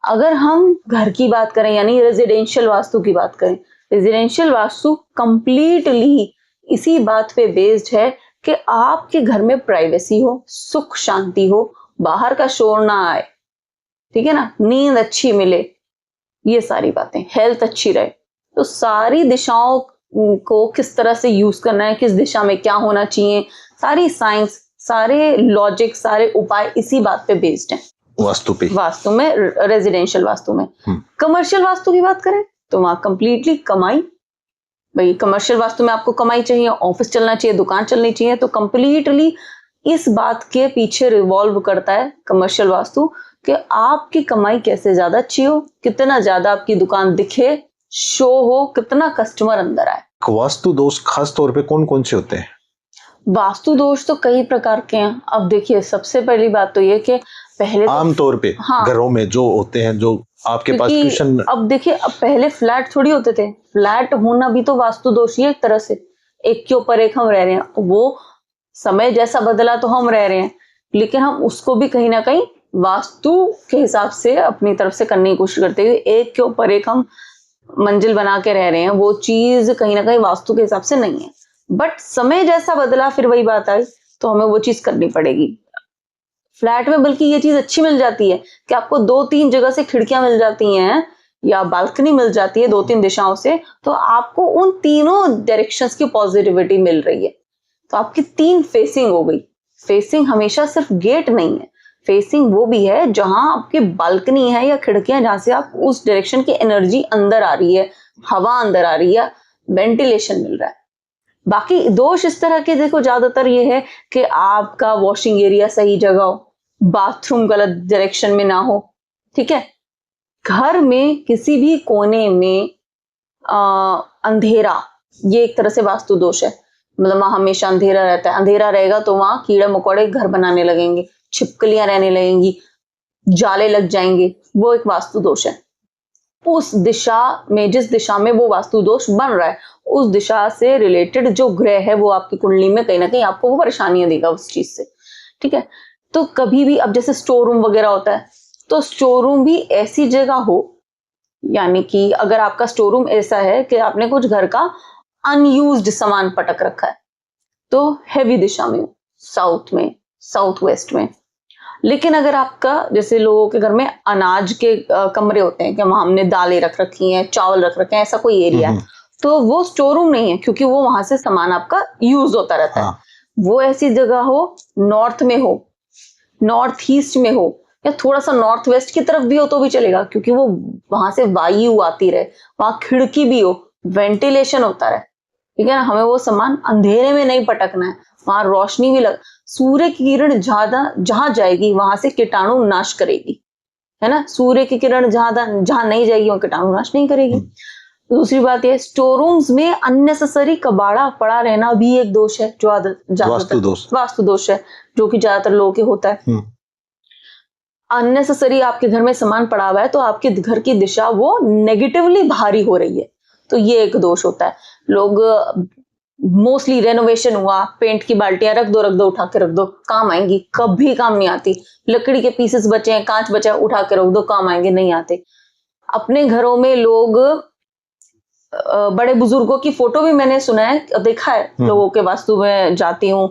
अगर हम घर की बात करें, यानी रेजिडेंशियल वास्तु की बात करें, रेजिडेंशियल वास्तु कंप्लीटली इसी बात पे बेस्ड है कि आपके घर में प्राइवेसी हो, सुख शांति हो, बाहर का शोर ना आए, ठीक है ना, नींद अच्छी मिले, ये सारी बातें, हेल्थ अच्छी रहे। तो सारी दिशाओं को किस तरह से यूज करना है, किस दिशा में क्या होना चाहिए, सारी साइंस, सारे लॉजिक, सारे उपाय इसी बात पे बेस्ड हैं। वास्तु में, रेजिडेंशियल वास्तु में। कमर्शियल वास्तु की बात करें तो वहां कंप्लीटली कमाई, भाई कमर्शियल वास्तु में आपको कमाई चाहिए, ऑफिस चलना चाहिए, दुकान चलनी चाहिए, तो कंप्लीटली इस बात के पीछे रिवॉल्व करता है कमर्शियल वास्तु कि आपकी कमाई कैसे ज्यादा अच्छी हो, कितना ज्यादा आपकी दुकान दिखे, शो हो, कितना कस्टमर अंदर आए।
वास्तु दोष खास तौर पे कौन कौन से होते हैं?
वास्तु दोष तो कई प्रकार के हैं। अब देखिए, सबसे पहली बात तो ये कि पहले
आमतौर पे घरों में जो होते हैं, जो आपके पास ट्यूशन,
अब देखिए, अब पहले फ्लैट थोड़ी होते थे, फ्लैट होना भी तो वास्तु दोष ही है एक तरह से, एक के ऊपर एक हम रह रहे हैं। वो समय जैसा बदला तो हम रह रहे हैं, लेकिन हम उसको भी कहीं ना कहीं वास्तु के हिसाब से अपनी तरफ से करने की कोशिश करते हुए एक के ऊपर एक हम मंजिल बना के रह रहे हैं। वो चीज कहीं ना कहीं वास्तु के हिसाब से नहीं है, बट समय जैसा बदला फिर वही बात आई, तो हमें वो चीज करनी पड़ेगी। फ्लैट में बल्कि ये चीज अच्छी मिल जाती है कि आपको 2-3 जगह से खिड़कियां मिल जाती हैं या बालकनी मिल जाती है 2-3 दिशाओं से, तो आपको उन तीनों डायरेक्शंस की पॉजिटिविटी मिल रही है। तो आपकी 3 फेसिंग हो गई। फेसिंग हमेशा सिर्फ गेट नहीं है, फेसिंग वो भी है जहां आपकी बालकनी है या खिड़कियां, जहां से आप उस डायरेक्शन की एनर्जी अंदर आ रही है, हवा अंदर आ रही है, वेंटिलेशन मिल रहा है। बाकी दोष इस तरह के, देखो ज्यादातर ये है कि आपका वॉशिंग एरिया सही जगह हो, बाथरूम गलत डायरेक्शन में ना हो, ठीक है। घर में किसी भी कोने में अंधेरा, ये एक तरह से वास्तु दोष है। मतलब वहां हमेशा अंधेरा रहता है, अंधेरा रहेगा तो वहां कीड़े मकोड़े घर बनाने लगेंगे, छिपकलियां रहने लगेंगी, जाले लग जाएंगे, वो एक वास्तु दोष है। उस दिशा में, जिस दिशा में वो वास्तु दोष बन रहा है, उस दिशा से रिलेटेड जो ग्रह है वो आपकी कुंडली में कहीं ना कहीं आपको वो परेशानियां देगा उस चीज से, ठीक है। तो कभी भी, अब जैसे स्टोर रूम वगैरह होता है, तो स्टोर रूम भी ऐसी जगह हो, यानी कि अगर आपका स्टोर रूम ऐसा है कि आपने कुछ घर का अनयूज्ड सामान पटक रखा है, तो हैवी दिशा में, साउथ में, साउथ वेस्ट में। लेकिन अगर आपका, जैसे लोगों के घर में अनाज के कमरे होते हैं कि वहां हमने दालें रख रखी हैं, चावल रख रखे हैं, ऐसा कोई एरिया है, तो वो स्टोर रूम नहीं है, क्योंकि वो वहां से सामान आपका यूज होता रहता है। वो ऐसी जगह हो, नॉर्थ में हो, नॉर्थ ईस्ट में हो, या थोड़ा सा नॉर्थ वेस्ट की तरफ भी हो तो भी चलेगा, क्योंकि वो वहां से वायु आती रहे, वहां खिड़की भी हो, वेंटिलेशन होता रहे, ठीक है ना। हमें वो सामान अंधेरे में नहीं पटकना है, वहां रोशनी भी लग, सूर्य की किरण ज्यादा जहां जाएगी वहां से कीटाणु नाश करेगी, है ना। सूर्य की किरण जहां नहीं जाएगी वहां कीटाणु नाश नहीं करेगी। दूसरी बात ये, स्टोर रूम्स में अननेसेसरी कबाड़ा पड़ा रहना भी एक दोष है, जो वास्तु दोष है, जो कि ज्यादातर लोगों के होता है। अननेसेसरी आपके घर में सामान पड़ा हुआ है तो आपके घर की दिशा वो नेगेटिवली भारी हो रही है, तो ये एक दोष होता है। लोग मोस्टली रेनोवेशन हुआ, पेंट की बाल्टियां रख दो उठा के रख दो, काम आएंगी, कभी काम नहीं आती। लकड़ी के पीसेस बचे हैं, कांच बचा है, उठा के रख दो, काम आएंगे, नहीं आते। अपने घरों में लोग बड़े बुजुर्गों की फोटो भी मैंने सुना है, देखा है, लोगों के वास्तु में जाती हूँ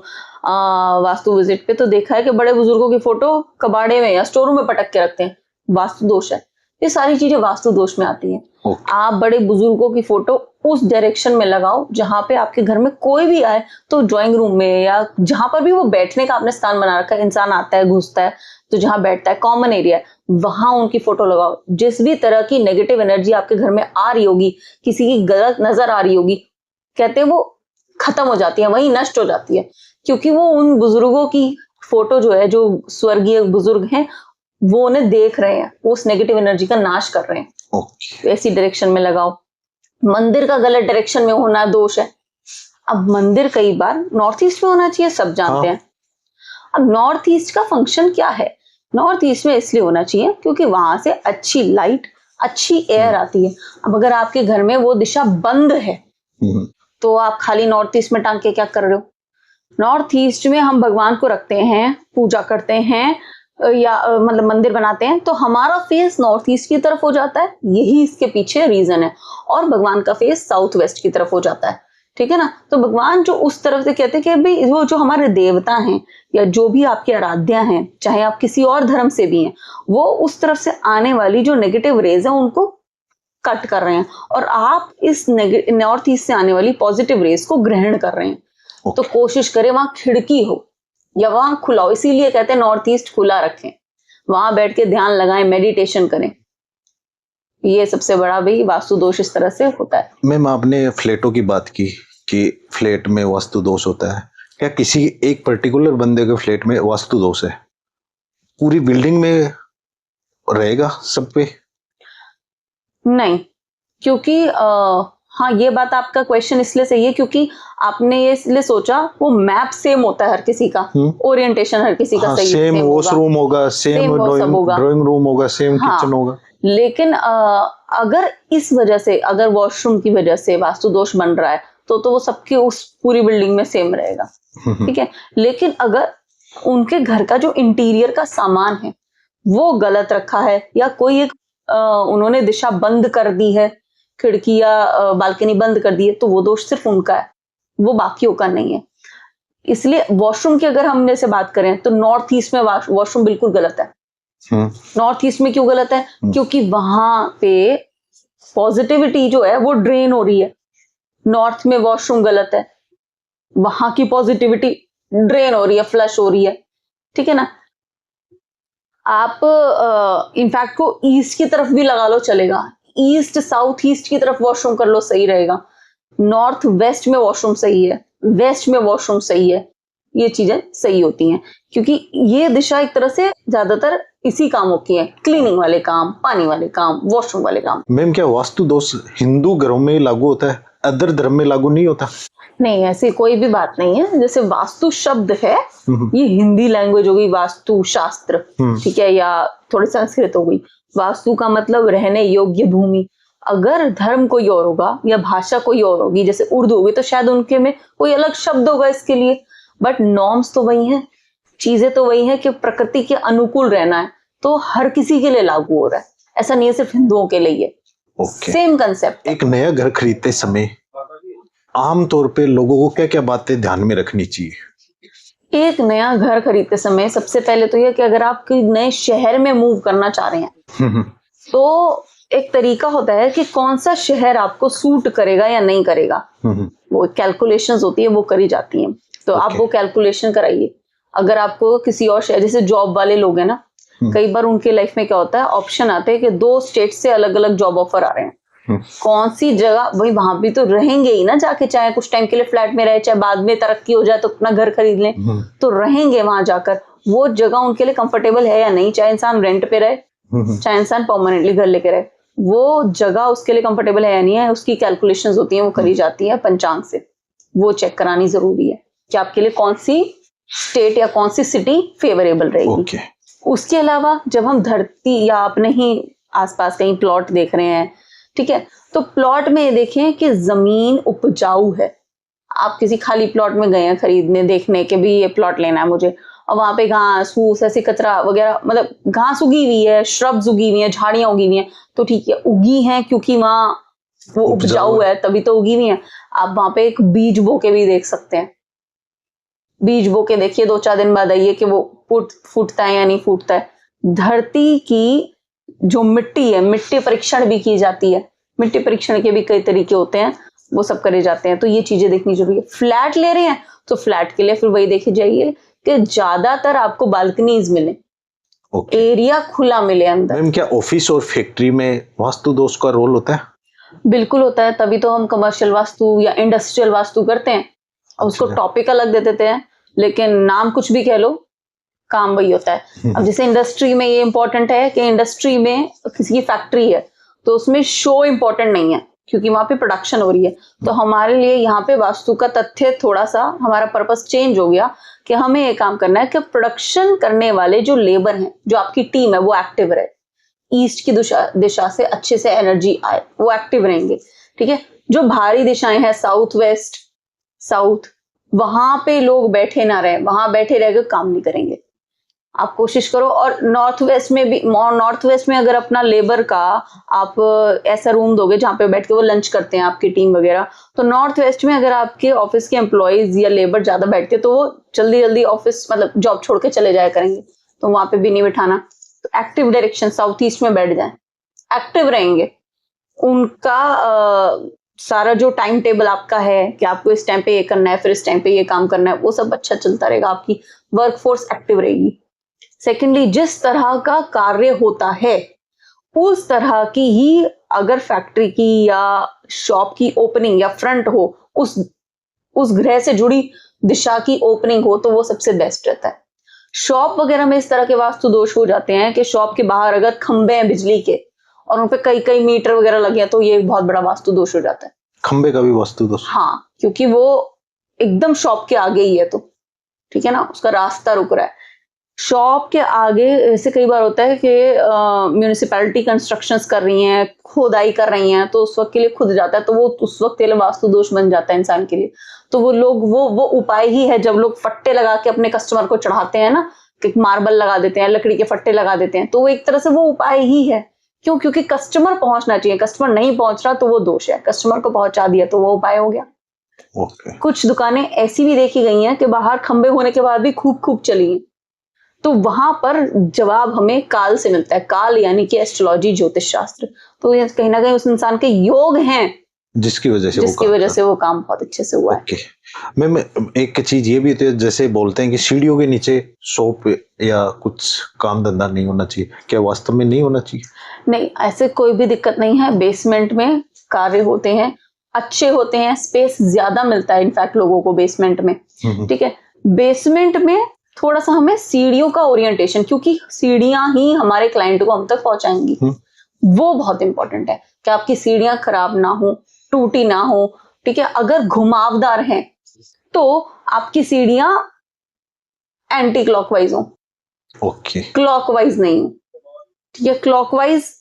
वास्तु विजिट पे, तो देखा है कि बड़े बुजुर्गों की फोटो कबाड़े में या स्टोर रूम में पटक के रखते हैं, वास्तु दोष है। ये सारी चीजें वास्तु दोष में आती हैं। आप बड़े बुजुर्गों की फोटो उस डायरेक्शन में लगाओ जहां पे आपके घर में कोई भी आए तो ड्राइंग रूम में या जहां पर भी वो बैठने का आपने स्थान बना रखा है, इंसान आता है घुसता है तो जहां बैठता है कॉमन एरिया है, वहां उनकी फोटो लगाओ। जिस भी तरह की नेगेटिव एनर्जी आपके घर में आ रही होगी, किसी की गलत नजर आ रही होगी, कहते हैं वो खत्म हो जाती है, वही नष्ट हो जाती है, क्योंकि वो उन बुजुर्गों की फोटो जो है, जो स्वर्गीय बुजुर्ग हैं, वो उन्हें देख रहे हैं, वो उस नेगेटिव एनर्जी का नाश कर रहे हैं। तो ऐसी डायरेक्शन में लगाओ। मंदिर का गलत डायरेक्शन में होना दोष है। अब मंदिर कई बार नॉर्थ ईस्ट में होना चाहिए, सब जानते हैं। अब नॉर्थ ईस्ट का फंक्शन क्या है? नॉर्थ ईस्ट में इसलिए होना चाहिए क्योंकि वहां से अच्छी लाइट, अच्छी एयर आती है। अब अगर आपके घर में वो दिशा बंद है तो आप खाली नॉर्थ ईस्ट में टांग के क्या कर रहे हो? नॉर्थ ईस्ट में हम भगवान को रखते हैं, पूजा करते हैं या मतलब मंदिर बनाते हैं, तो हमारा फेस नॉर्थ ईस्ट की तरफ हो जाता है, यही इसके पीछे रीजन है। और भगवान का फेस साउथ वेस्ट की तरफ हो जाता है, ठीक है ना। तो भगवान जो उस तरफ से कहते हैं कि भाई वो जो हमारे देवता हैं या जो भी आपके आराध्या हैं, चाहे आप किसी और धर्म से भी हैं, वो उस तरफ से आने वाली जो नेगेटिव रेज है उनको कट कर रहे हैं, और आप इस नॉर्थ ईस्ट से आने वाली पॉजिटिव रेज को ग्रहण कर रहे हैं। तो कोशिश करें वहां खिड़की हो या वहां खुला हो, इसीलिए कहते हैं नॉर्थ ईस्ट खुला रखें, वहां बैठ के ध्यान लगाएं, मेडिटेशन करें। ये सबसे बड़ा भाई वास्तु दोष इस तरह से होता है।
मैम, आपने फ्लैटों की बात की कि फ्लैट में वास्तु दोष होता है, क्या किसी एक पर्टिकुलर बंदे के फ्लैट में वास्तु दोष है? पूरी बिल्डिंग में रहेगा सब पे? नहीं,
क्योंकि हाँ, ये बात आपका क्वेश्चन इसलिए सही है क्योंकि आपने ये इसलिए सोचा वो मैप सेम होता है हर किसी का, ओरिएंटेशन हर किसी का सही
सेम वॉशरूम होगा, सेम ड्राइंग रूम होगा, सेम किचन होगा।
लेकिन अगर इस वजह से, अगर वॉशरूम की वजह से वास्तु दोष बन रहा है तो वो सबकी उस पूरी बिल्डिंग में सेम रहेगा, ठीक है। लेकिन अगर उनके घर का जो इंटीरियर का सामान है वो गलत रखा है या कोई एक उन्होंने दिशा बंद कर दी है, खिड़की या बालकनी बंद कर दी है, तो वो दोष सिर्फ उनका है, वो बाकियों का नहीं है। इसलिए वॉशरूम की अगर हम से बात करें तो नॉर्थ ईस्ट में वॉशरूम बिल्कुल गलत है। नॉर्थ ईस्ट में क्यों गलत है? क्योंकि वहां पे पॉजिटिविटी जो है वो ड्रेन हो रही है। नॉर्थ में वॉशरूम गलत है, वहां की पॉजिटिविटी ड्रेन हो रही है, फ्लश हो रही है, ठीक है ना। आप इनफैक्ट को ईस्ट की तरफ भी लगा लो, चलेगा। ईस्ट साउथ ईस्ट की तरफ वॉशरूम कर लो, सही रहेगा। नॉर्थ वेस्ट में वॉशरूम सही है, वेस्ट में वॉशरूम सही है, ये चीजें सही होती हैं क्योंकि ये दिशा एक तरह से ज्यादातर इसी कामों की है, क्लीनिंग वाले काम, पानी वाले काम, वॉशरूम वाले काम।
मैम, क्या वास्तु दोष हिंदू घरों में लागू होता है, अदर धर्म में लागू नहीं होता?
नहीं, ऐसी कोई भी बात नहीं है। जैसे वास्तु शब्द है, ये हिंदी लैंग्वेज हो गई, वास्तु शास्त्र, ठीक है, या थोड़ी संस्कृत हो गई। वास्तु का मतलब रहने योग्य भूमि। अगर धर्म कोई और होगा या भाषा कोई और होगी, जैसे उर्दू होगी, तो शायद उनके में कोई अलग शब्द होगा इसके लिए, बट नॉर्म्स तो वही हैं, चीजें तो वही हैं कि प्रकृति के अनुकूल रहना है, तो हर किसी के लिए लागू हो रहा है। ऐसा नहीं है सिर्फ हिंदुओं के लिए, सेम कंसेप्ट।
एक नया घर खरीदते समय आमतौर पे लोगों को क्या क्या बातें ध्यान में रखनी चाहिए?
एक नया घर खरीदते समय सबसे पहले तो यह कि अगर आप नए शहर में मूव करना चाह रहे हैं तो एक तरीका होता है कि कौन सा शहर आपको सूट करेगा या नहीं करेगा। वो कैलकुलेशंस होती है, वो करी जाती हैं, तो आप वो कैलकुलेशन कराइए। अगर आपको किसी और शहर, जैसे जॉब वाले लोग हैं ना, कई बार उनके लाइफ में क्या होता है, ऑप्शन आते हैं कि 2 स्टेट से अलग अलग जॉब ऑफर आ रहे हैं, कौन सी जगह, वही वहां भी तो रहेंगे ही ना जाके, चाहे कुछ टाइम के लिए फ्लैट में रहे, चाहे बाद में तरक्की हो जाए तो अपना घर खरीद लें, तो रहेंगे वहां जाकर। वो जगह उनके लिए कंफर्टेबल है या नहीं, चाहे इंसान रेंट पे रहे, चाहे इंसान परमानेंटली घर लेके रहे, वो जगह उसके लिए कंफर्टेबल है या नहीं है, उसकी कैलकुलेशंस होती हैं, वो करी जाती है पंचांग से, वो चेक करानी जरूरी है कि आपके लिए कौन सी स्टेट या कौन सी सिटी फेवरेबल रहेगी।
ओके।
उसके अलावा जब हम धरती या अपने ही आसपास कहीं प्लॉट देख रहे हैं, ठीक है, तो प्लॉट में ये देखें कि जमीन उपजाऊ है। आप किसी खाली प्लॉट में गए हैं खरीदने, देखने के भी ये प्लॉट लेना है मुझे, और वहां पे घास फूस ऐसे कचरा वगैरह, मतलब घास उगी हुई है, श्रब्स उगी हुई है, झाड़ियां उगी हुई हैं, तो ठीक है, उगी हैं क्योंकि वहां वो उपजाऊ है तभी तो उगी हुई है। आप वहां पे एक बीज बो के भी देख सकते हैं, बीज बो के देखिए, 2-4 दिन बाद आइए कि वो फूटता है या नहीं फूटता है। धरती की जो मिट्टी है, मिट्टी परीक्षण भी की जाती है, मिट्टी परीक्षण के भी कई तरीके होते हैं, वो सब करे जाते हैं, तो ये चीजें देखनी जरूरी है। फ्लैट ले रहे हैं तो फ्लैट के लिए फिर वही देखी जाइए कि ज्यादातर आपको बालकनीज मिले, एरिया खुला मिले अंदर।
मैम क्या ऑफिस और फैक्ट्री में वास्तु दोष का रोल होता है?
बिल्कुल होता है, तभी तो हम कमर्शियल वास्तु या इंडस्ट्रियल वास्तु करते हैं, और उसको टॉपिक अलग दे देते हैं, लेकिन नाम कुछ भी कह लो, काम वही होता है। अब जैसे इंडस्ट्री में ये इंपॉर्टेंट है कि इंडस्ट्री में किसी की फैक्ट्री है तो उसमें शो इंपॉर्टेंट नहीं है, क्योंकि वहां पे प्रोडक्शन हो रही है। तो हमारे लिए यहाँ पे वास्तु का तथ्य थोड़ा सा, हमारा पर्पस चेंज हो गया कि हमें ये काम करना है कि प्रोडक्शन करने वाले जो लेबर हैं, जो आपकी टीम है, वो एक्टिव रहे, ईस्ट की दिशा से अच्छे से एनर्जी आए, वो एक्टिव रहेंगे, ठीक है। जो भारी दिशाएं हैं, साउथ वेस्ट, साउथ, वहां पे लोग बैठे ना रहे, वहां बैठे रह के काम नहीं करेंगे। आप कोशिश करो। और नॉर्थ वेस्ट में भी, नॉर्थ वेस्ट में अगर अपना लेबर का आप ऐसा रूम दोगे जहां पे बैठ के वो लंच करते हैं आपकी टीम वगैरह, तो नॉर्थ वेस्ट में अगर आपके ऑफिस के एम्प्लॉयज या लेबर ज्यादा बैठते हैं तो वो जल्दी जल्दी ऑफिस, मतलब जॉब छोड़ के चले जाया करेंगे, तो वहां पे भी नहीं बिठाना। तो एक्टिव डायरेक्शन साउथ ईस्ट में बैठ जाए, एक्टिव रहेंगे। उनका सारा जो टाइम टेबल आपका है कि आपको इस टाइम पे ये करना है, फिर इस टाइम पे ये काम करना है, वो सब अच्छा चलता रहेगा, आपकी वर्कफोर्स एक्टिव रहेगी। सेकेंडली, जिस तरह का कार्य होता है उस तरह की ही अगर फैक्ट्री की या शॉप की ओपनिंग या फ्रंट हो, उस ग्रह से जुड़ी दिशा की ओपनिंग हो, तो वो सबसे बेस्ट रहता है। शॉप वगैरह में इस तरह के वास्तु दोष हो जाते हैं कि शॉप के बाहर अगर खंबे हैं बिजली के और उन पे कई कई मीटर वगैरह लगे हैं, तो ये एक बहुत बड़ा वास्तु दोष हो जाता है।
खंबे का भी वास्तु दोष?
हाँ, क्योंकि वो एकदम शॉप के आगे ही है, तो ठीक है ना, उसका रास्ता रुक रहा है शॉप के आगे। ऐसे कई बार होता है कि म्यूनिसिपैलिटी कंस्ट्रक्शंस कर रही हैं, खोदाई कर रही हैं, तो उस वक्त के लिए खुद जाता है, तो वो उस वक्त के लिए वास्तु दोष बन जाता है इंसान के लिए। तो वो लोग वो उपाय ही है, जब लोग फट्टे लगा के अपने कस्टमर को चढ़ाते हैं ना, कि मार्बल लगा देते हैं, लकड़ी के फट्टे लगा देते हैं, तो वो एक तरह से वो उपाय ही है। क्यों? क्योंकि कस्टमर पहुंचना चाहिए, कस्टमर नहीं पहुंच रहा तो वो दोष है, कस्टमर को पहुंचा दिया तो वो उपाय हो गया। कुछ दुकानें ऐसी भी देखी गई हैं कि बाहर खंबे होने के बाद भी खूब चली हैं, तो वहां पर जवाब हमें काल से मिलता है। काल यानी कि एस्ट्रोलॉजी, ज्योतिष शास्त्र। तो ये कहीं ना कहीं उस इंसान के योग हैं जिसकी वजह से वो काम बहुत अच्छे से हुआ है।
मैम एक चीज ये भी होती है, जैसे बोलते हैं कि सीढ़ियों के नीचे शॉप या कुछ काम धंधा नहीं होना चाहिए, क्या वास्तव में नहीं होना चाहिए?
नहीं, ऐसे कोई भी दिक्कत नहीं है। बेसमेंट में कार्य होते हैं, अच्छे होते हैं, स्पेस ज्यादा मिलता है इनफैक्ट लोगों को बेसमेंट में, ठीक है। बेसमेंट में थोड़ा सा हमें सीढ़ियों का ओरिएंटेशन, क्योंकि सीढ़ियां ही हमारे क्लाइंट को हम तक पहुंचाएंगी, वो बहुत इंपॉर्टेंट है कि आपकी सीढ़ियां खराब ना हो, टूटी ना हो, ठीक है। अगर घुमावदार हैं तो आपकी सीढ़ियां एंटी क्लॉकवाइज हो, क्लॉकवाइज नहीं हो, ठीक है। क्लॉकवाइज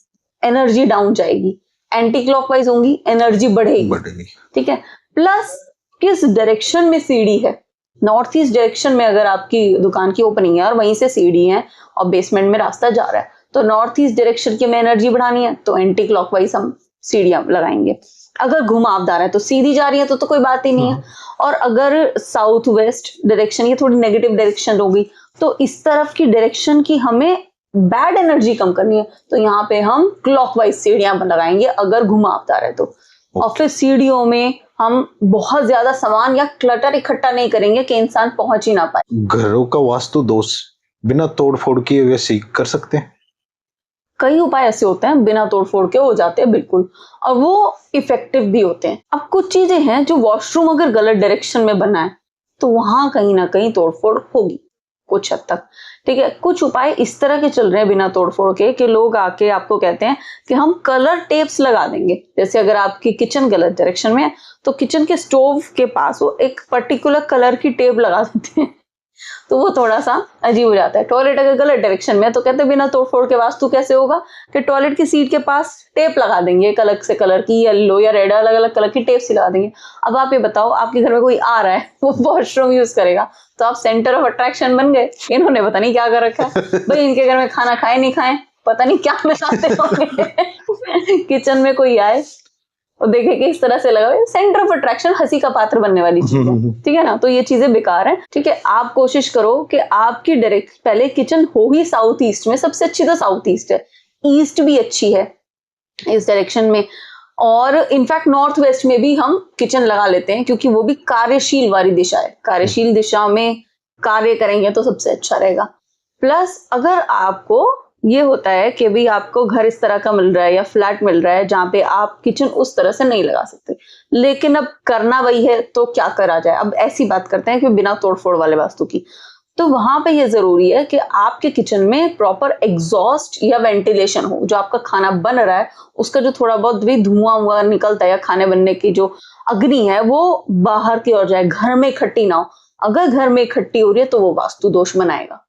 एनर्जी डाउन जाएगी, एंटी क्लॉकवाइज होंगी एनर्जी बढ़ेगी, ठीक है। प्लस किस डायरेक्शन में सीढ़ी है, नॉर्थ ईस्ट डायरेक्शन में अगर आपकी दुकान की ओपनिंग है और वहीं से सीढ़ी है और बेसमेंट में रास्ता जा रहा है, तो नॉर्थ ईस्ट डायरेक्शन की में एनर्जी बढ़ानी है तो एंटी क्लॉकवाइज हम सीढ़ियां लगाएंगे। अगर घुमावदार है तो सीधी जा रही है तो कोई बात ही नहीं है। और अगर साउथ वेस्ट डायरेक्शन, ये थोड़ी नेगेटिव डायरेक्शन होगी, तो इस तरफ की डायरेक्शन की हमें बैड एनर्जी कम करनी है, तो यहाँ पे हम क्लॉकवाइज सीढ़ियां लगाएंगे अगर घुमावदार है तो। और फिर सीढ़ियों में हम बहुत ज्यादा सामान या क्लटर इकट्ठा नहीं करेंगे कि इंसान पहुंच ही ना पाए।
घरों का वास्तु दोष बिना तोड़फोड़ किए हुए ठीक कर सकते हैं?
कई उपाय ऐसे होते हैं बिना तोड़फोड़ के हो जाते हैं, बिल्कुल, और वो इफेक्टिव भी होते हैं। अब कुछ चीजें हैं जो वॉशरूम अगर गलत डायरेक्शन में बना है तो वहां कहीं ना कहीं तोड़फोड़ होगी, कुछ हद तक। ठीक है, कुछ उपाय इस तरह के चल रहे हैं बिना तोड़फोड़ के कि लोग आके आपको कहते हैं कि हम कलर टेप्स लगा देंगे। जैसे अगर आपकी किचन गलत डायरेक्शन में है तो किचन के स्टोव के पास वो एक पर्टिकुलर कलर की टेप लगा देते हैं, तो वो थोड़ा सा अजीब हो जाता है। टॉयलेट अगर गलत डायरेक्शन में है तो कहते हैं बिना तोड़फोड़ के वास्तु कैसे होगा कि टॉयलेट की सीट के पास टेप लगा देंगे, एक अलग से कलर की, येलो या रेड, अलग अलग कलर की टेप सी लगा देंगे। अब आप ये बताओ, आपके घर में कोई आ रहा है, वो वॉशरूम यूज करेगा तो आप सेंटर ऑफ अट्रैक्शन बन गए। इन्होंने पता नहीं क्या कर रखा है भाई, इनके घर में खाना खाए नहीं खाए पता नहीं क्या मिलाते होंगे किचन में कोई आए और देखे कि इस तरह से लगा हुआ है, सेंटर ऑफ अट्रैक्शन हंसी का पात्र बनने वाली चीज है। ठीक है ना, तो ये चीजें बेकार है। ठीक है, आप कोशिश करो कि आपकी डायरेक्ट पहले किचन हो ही साउथ ईस्ट में, सबसे अच्छी तो साउथ ईस्ट है, ईस्ट भी अच्छी है इस डायरेक्शन में, और इनफैक्ट नॉर्थ वेस्ट में भी हम किचन लगा लेते हैं क्योंकि वो भी कार्यशील वाली दिशा है। कार्यशील दिशा में कार्य करेंगे तो सबसे अच्छा रहेगा। प्लस अगर आपको ये होता है कि भाई आपको घर इस तरह का मिल रहा है या फ्लैट मिल रहा है जहां पे आप किचन उस तरह से नहीं लगा सकते, लेकिन अब करना वही है तो क्या करा जाए। अब ऐसी बात करते हैं कि बिना तोड़फोड़ वाले वास्तु की, तो वहां पे ये जरूरी है कि आपके किचन में प्रॉपर एग्जॉस्ट या वेंटिलेशन हो। जो आपका खाना बन रहा है उसका जो थोड़ा बहुत भी धुआं हुआ निकलता है या खाने बनने की जो अग्नि है वो बाहर की ओर जाए, घर में इकट्ठी ना हो। अगर घर में इकट्ठी हो रही है तो वो वास्तु दोष बनाएगा।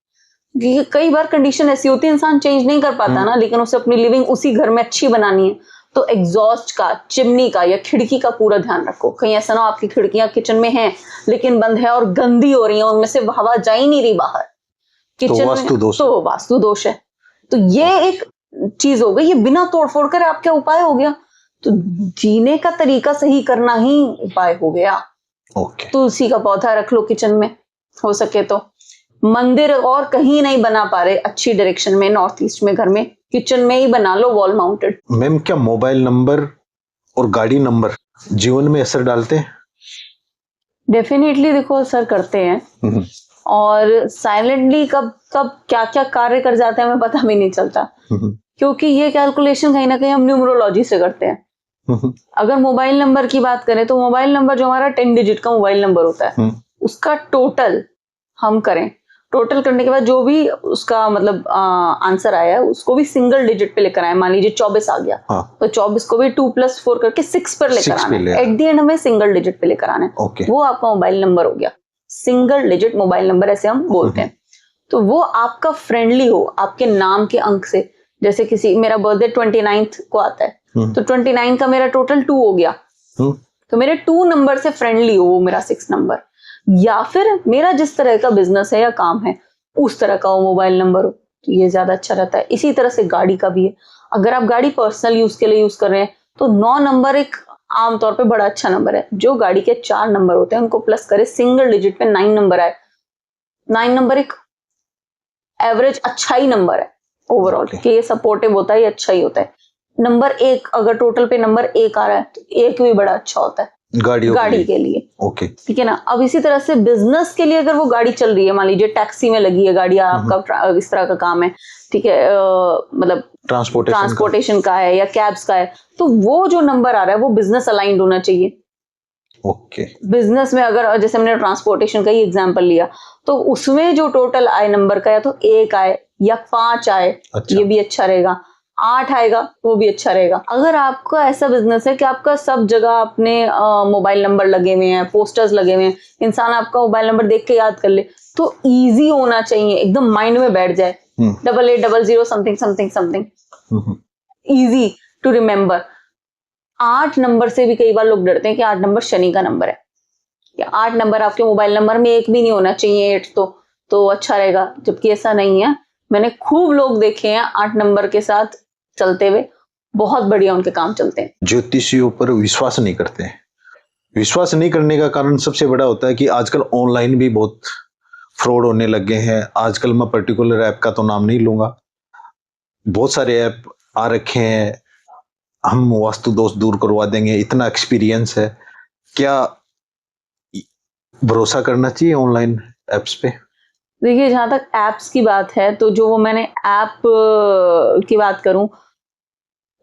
कई बार कंडीशन ऐसी होती है इंसान चेंज नहीं कर पाता ना, लेकिन उसे अपनी लिविंग उसी घर में अच्छी बनानी है, तो एग्जॉस्ट का, चिमनी का या खिड़की का पूरा ध्यान रखो। कहीं ऐसा ना हो आपकी खिड़कियां किचन में हैं लेकिन बंद है और गंदी हो रही है, उनमें से हवा जा ही नहीं रही बाहर किचन
तो वास्तु दोष,
तो वास्तु दोष है। तो ये एक चीज हो गई, ये बिना तोड़फोड़ कर आपका उपाय हो गया। तो जीने का तरीका सही करना ही उपाय हो गया। तुलसी का पौधा रख लो किचन में, हो सके तो। मंदिर और कहीं नहीं बना पा रहे अच्छी डायरेक्शन में नॉर्थ ईस्ट में, घर में किचन में ही बना लो वॉल माउंटेड।
मैम, क्या मोबाइल नंबर और गाड़ी नंबर जीवन में असर डालते हैं?
डेफिनेटली देखो असर करते हैं, और साइलेंटली कब कब क्या क्या कार्य कर जाते हैं हमें पता भी नहीं चलता, क्योंकि ये कैलकुलेशन कहीं ना कहीं हम न्यूमरोलॉजी से करते हैं। अगर मोबाइल नंबर की बात करें तो मोबाइल नंबर जो हमारा 10 डिजिट का मोबाइल नंबर होता है उसका टोटल हम करें, टोटल करने के बाद जो भी उसका मतलब आंसर आया है उसको भी सिंगल डिजिट पे लेकर आए। मान लीजिए 24 आ गया, तो 24 को भी 2 + 4 करके 6 पर लेकर आना है। एट द एंड हमें सिंगल डिजिट पे लेकर आना है। वो आपका मोबाइल नंबर हो गया, सिंगल डिजिट मोबाइल नंबर ऐसे हम बोलते हैं। तो वो आपका फ्रेंडली हो आपके नाम के अंक से। जैसे किसी, मेरा बर्थडे 29 को आता है, तो 29 का मेरा टोटल 2 हो गया, तो मेरे 2 नंबर से फ्रेंडली हो वो मेरा 6 नंबर। या फिर मेरा जिस तरह का बिजनेस है या काम है उस तरह का वो मोबाइल नंबर हो, तो ये ज्यादा अच्छा रहता है। इसी तरह से गाड़ी का भी है। अगर आप गाड़ी पर्सनल यूज के लिए यूज कर रहे हैं तो 9 नंबर एक आमतौर पे बड़ा अच्छा नंबर है। जो गाड़ी के 4 नंबर होते हैं उनको प्लस करे, सिंगल डिजिट पे 9 नंबर आए। 9 नंबर एक एवरेज अच्छा ही नंबर है ओवरऑल, कि ये सपोर्टिव होता है, ये अच्छा ही होता है। नंबर 1, अगर टोटल पे नंबर 1 आ रहा है तो 1 भी बड़ा अच्छा होता है गाड़ी के लिए।
ओके,
ठीक है ना। अब इसी तरह से बिजनेस के लिए अगर वो गाड़ी चल रही है, मान लीजिए टैक्सी में लगी है गाड़ी, आपका इस तरह का काम है, ठीक है, मतलब ट्रांसपोर्टेशन का है या कैब्स का है, तो वो जो नंबर आ रहा है वो बिजनेस अलाइंड होना चाहिए।
ओके,
बिजनेस में अगर जैसे हमने ट्रांसपोर्टेशन का ही एग्जांपल लिया तो उसमें जो टोटल आए नंबर का, या तो 1 आए या 5 आए, ये भी अच्छा रहेगा। 8 आएगा वो भी अच्छा रहेगा। अगर आपका ऐसा बिजनेस है कि आपका सब जगह अपने मोबाइल नंबर लगे हुए हैं, पोस्टर्स लगे हुए हैं, इंसान आपका मोबाइल नंबर देख के याद कर ले, तो इजी होना चाहिए, एकदम माइंड में बैठ जाए। 8800 something something something, easy to remember. 8 number से भी कई बार लोग डरते हैं कि 8 नंबर शनि का नंबर है, या 8 नंबर आपके मोबाइल नंबर में एक भी नहीं होना चाहिए, 8 तो अच्छा रहेगा, जबकि ऐसा नहीं है। मैंने खूब लोग देखे हैं 8 नंबर के साथ चलते हुए, बहुत बढ़िया उनके काम चलते हैं।
ज्योतिषियों पर विश्वास नहीं करते हैं। विश्वास नहीं करने का कारण सबसे बड़ा होता है कि आजकल ऑनलाइन भी बहुत फ्रॉड होने लगे हैं। आजकल मैं पर्टिकुलर ऐप का तो नाम नहीं लूंगा, बहुत सारे ऐप आ रखे हैं, हम वास्तु दोष दूर करवा देंगे, इतना एक्सपीरियंस है। क्या भरोसा करना चाहिए ऑनलाइन एप्स पे?
देखिए, जहां तक एप्स की बात है तो जो वो मैंने ऐप की बात करूं,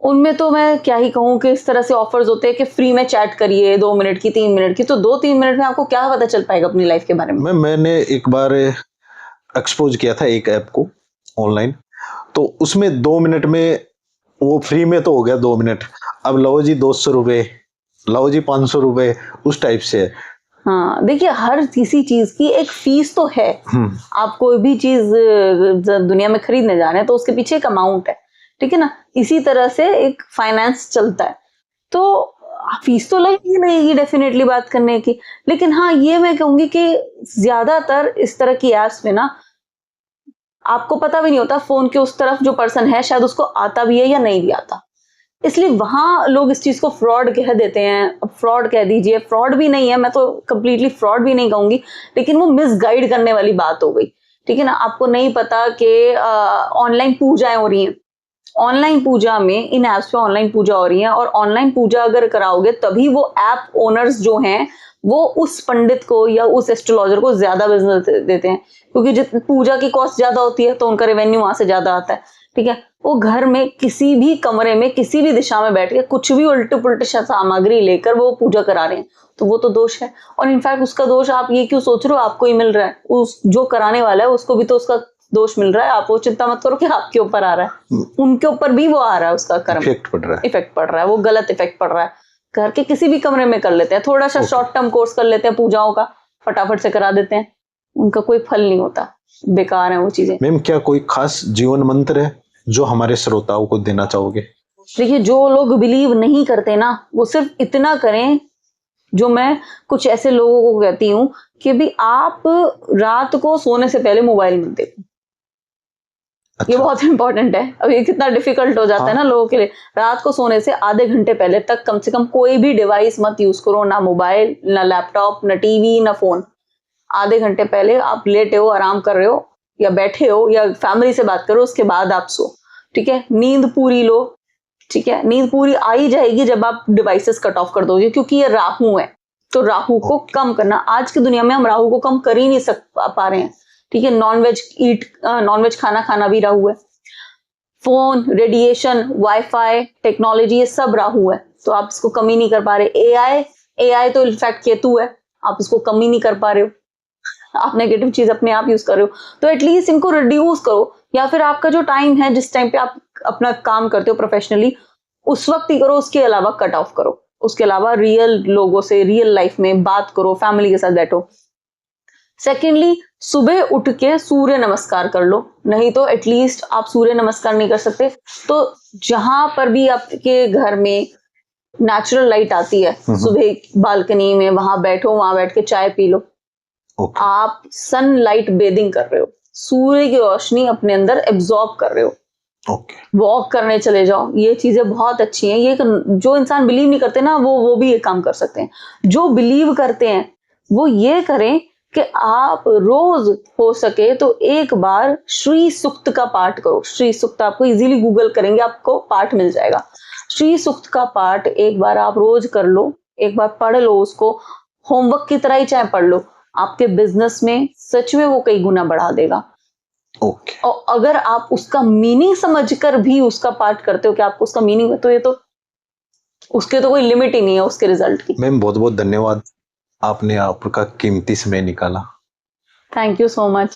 उनमें तो मैं क्या ही कहूं कि इस तरह से ऑफर्स होते हैं कि फ्री में चैट करिए 2 मिनट की, 3 मिनट की, तो 2-3 मिनट में आपको क्या पता चल पाएगा अपनी लाइफ के बारे में।
मैंने एक बार एक्सपोज किया था एक ऐप को ऑनलाइन, तो उसमें 2 मिनट में वो फ्री में तो हो गया 2 मिनट, अब लो जी 200 रुपए, लो जी 500 रुपए, उस टाइप से है।
हाँ देखिए, हर किसी चीज की एक फीस तो है। आप कोई भी चीज दुनिया में खरीदने जा रहे हैं तो उसके पीछे एक अमाउंट है, ठीक है ना। इसी तरह से एक फाइनेंस चलता है, तो फीस तो लगेगी डेफिनेटली बात करने की। लेकिन हाँ, ये मैं कहूंगी कि ज्यादातर इस तरह की एप्स में ना आपको पता भी नहीं होता फोन के उस तरफ जो पर्सन है शायद उसको आता भी है या नहीं भी आता, इसलिए वहां लोग इस चीज को फ्रॉड कह देते हैं। अब फ्रॉड कह दीजिए, फ्रॉड भी नहीं है, मैं तो कंप्लीटली फ्रॉड भी नहीं कहूंगी, लेकिन वो मिसगाइड करने वाली बात हो गई, ठीक है ना। आपको नहीं पता कि ऑनलाइन पूजाएं हो रही हैं, ऑनलाइन पूजा में इन एप्स पे ऑनलाइन पूजा हो रही है, और ऑनलाइन पूजा अगर कराओगे तभी वो ऐप ओनर्स जो हैं वो उस पंडित को या उस एस्ट्रोलॉजर को ज्यादा बिजनेस देते हैं, क्योंकि जित पूजा की कॉस्ट ज्यादा होती है तो उनका रेवेन्यू वहां से ज्यादा आता है, ठीक है। वो घर में किसी भी कमरे में किसी भी दिशा में बैठ के कुछ भी उल्टे पुल्टे सामग्री लेकर वो पूजा करा रहे हैं, तो वो तो दोष है। और इनफैक्ट उसका दोष आप ये क्यों सोच रहे हो आपको ही मिल रहा है, उस जो कराने वाला है उसको भी तो उसका दोष मिल रहा है। आप वो चिंता मत करो कि आपके ऊपर आ रहा है, उनके ऊपर भी वो आ रहा है, उसका कर्म
इफेक्ट पड़ रहा है,
वो गलत इफेक्ट पड़ रहा है। घर के किसी भी कमरे में कर लेते हैं, थोड़ा सा शॉर्ट टर्म कोर्स कर लेते हैं पूजाओं का, फटाफट से करा देते हैं, उनका कोई फल नहीं होता, बेकार है वो चीजें।
मैम क्या कोई खास जीवन मंत्र है जो हमारे श्रोताओं को देना चाहोगे?
देखिए, जो लोग बिलीव नहीं करते ना वो सिर्फ इतना करें, जो मैं कुछ ऐसे लोगों को कहती हूँ कि भी आप रात को सोने से पहले मोबाइल मत देखो।
अच्छा।
ये बहुत इंपॉर्टेंट है। अब ये कितना डिफिकल्ट हो जाता है ना लोगों के लिए। रात को सोने से आधे घंटे पहले तक कम से कम कोई भी डिवाइस मत यूज करो, ना मोबाइल, ना लैपटॉप, ना टीवी, ना फोन। आधे घंटे पहले आप लेटे हो, आराम कर रहे हो या बैठे हो या फैमिली से बात करो, उसके बाद आप सो, ठीक है। नींद पूरी लो, ठीक है। नींद पूरी आ ही जाएगी जब आप डिवाइसेस कट ऑफ कर दोगे, क्योंकि ये राहु है, तो राहु को कम करना, आज की दुनिया में हम राहु को कम कर ही नहीं पा रहे हैं, ठीक है। नॉनवेज खाना खाना भी राहु है, फोन, रेडिएशन, वाईफाई, टेक्नोलॉजी, ये सब राहु है, तो आप इसको कम ही नहीं कर पा रहे। एआई तो इनफैक्ट केतु है, आप इसको कम ही नहीं कर पा रहे हो, आप नेगेटिव चीज अपने आप यूज कर रहे हो। तो एटलीस्ट इनको रिड्यूस करो, या फिर आपका जो टाइम है, जिस टाइम पे आप अपना काम करते हो प्रोफेशनली, उस वक्त ही करो, उसके अलावा कट ऑफ करो। उसके अलावा रियल लोगों से रियल लाइफ में बात करो, फैमिली के साथ बैठो। सेकेंडली, सुबह उठ के सूर्य नमस्कार कर लो, नहीं तो एटलीस्ट आप सूर्य नमस्कार नहीं कर सकते तो जहां पर भी आपके घर में नेचुरल लाइट आती है, सुबह बालकनी में वहां बैठो, वहां बैठ के चाय पी लो। आप सनलाइट बेदिंग कर रहे हो, सूर्य की रोशनी अपने अंदर एब्जॉर्ब कर रहे हो। वॉक करने चले जाओ, ये चीजें बहुत अच्छी हैं। ये जो इंसान बिलीव नहीं करते ना वो भी ये काम कर सकते हैं। जो बिलीव करते हैं वो ये करें कि आप रोज हो सके तो एक बार श्री सुक्त का पाठ करो। श्री सुक्त आपको इजीली गूगल करेंगे, आपको पाठ मिल जाएगा। श्री सुक्त का पाठ एक बार आप रोज कर लो, एक बार पढ़ लो, उसको होमवर्क की तरह ही चाहे पढ़ लो, आपके बिजनेस में सच में वो कई गुना बढ़ा देगा। और अगर आप उसका मीनिंग समझकर भी उसका पाठ करते हो कि आपको उसका मीनिंग है, तो ये तो उसके तो कोई लिमिट ही नहीं है उसके रिजल्ट की।
मैम बहुत बहुत धन्यवाद, आपने आपका कीमती समय निकाला।
Thank you so much.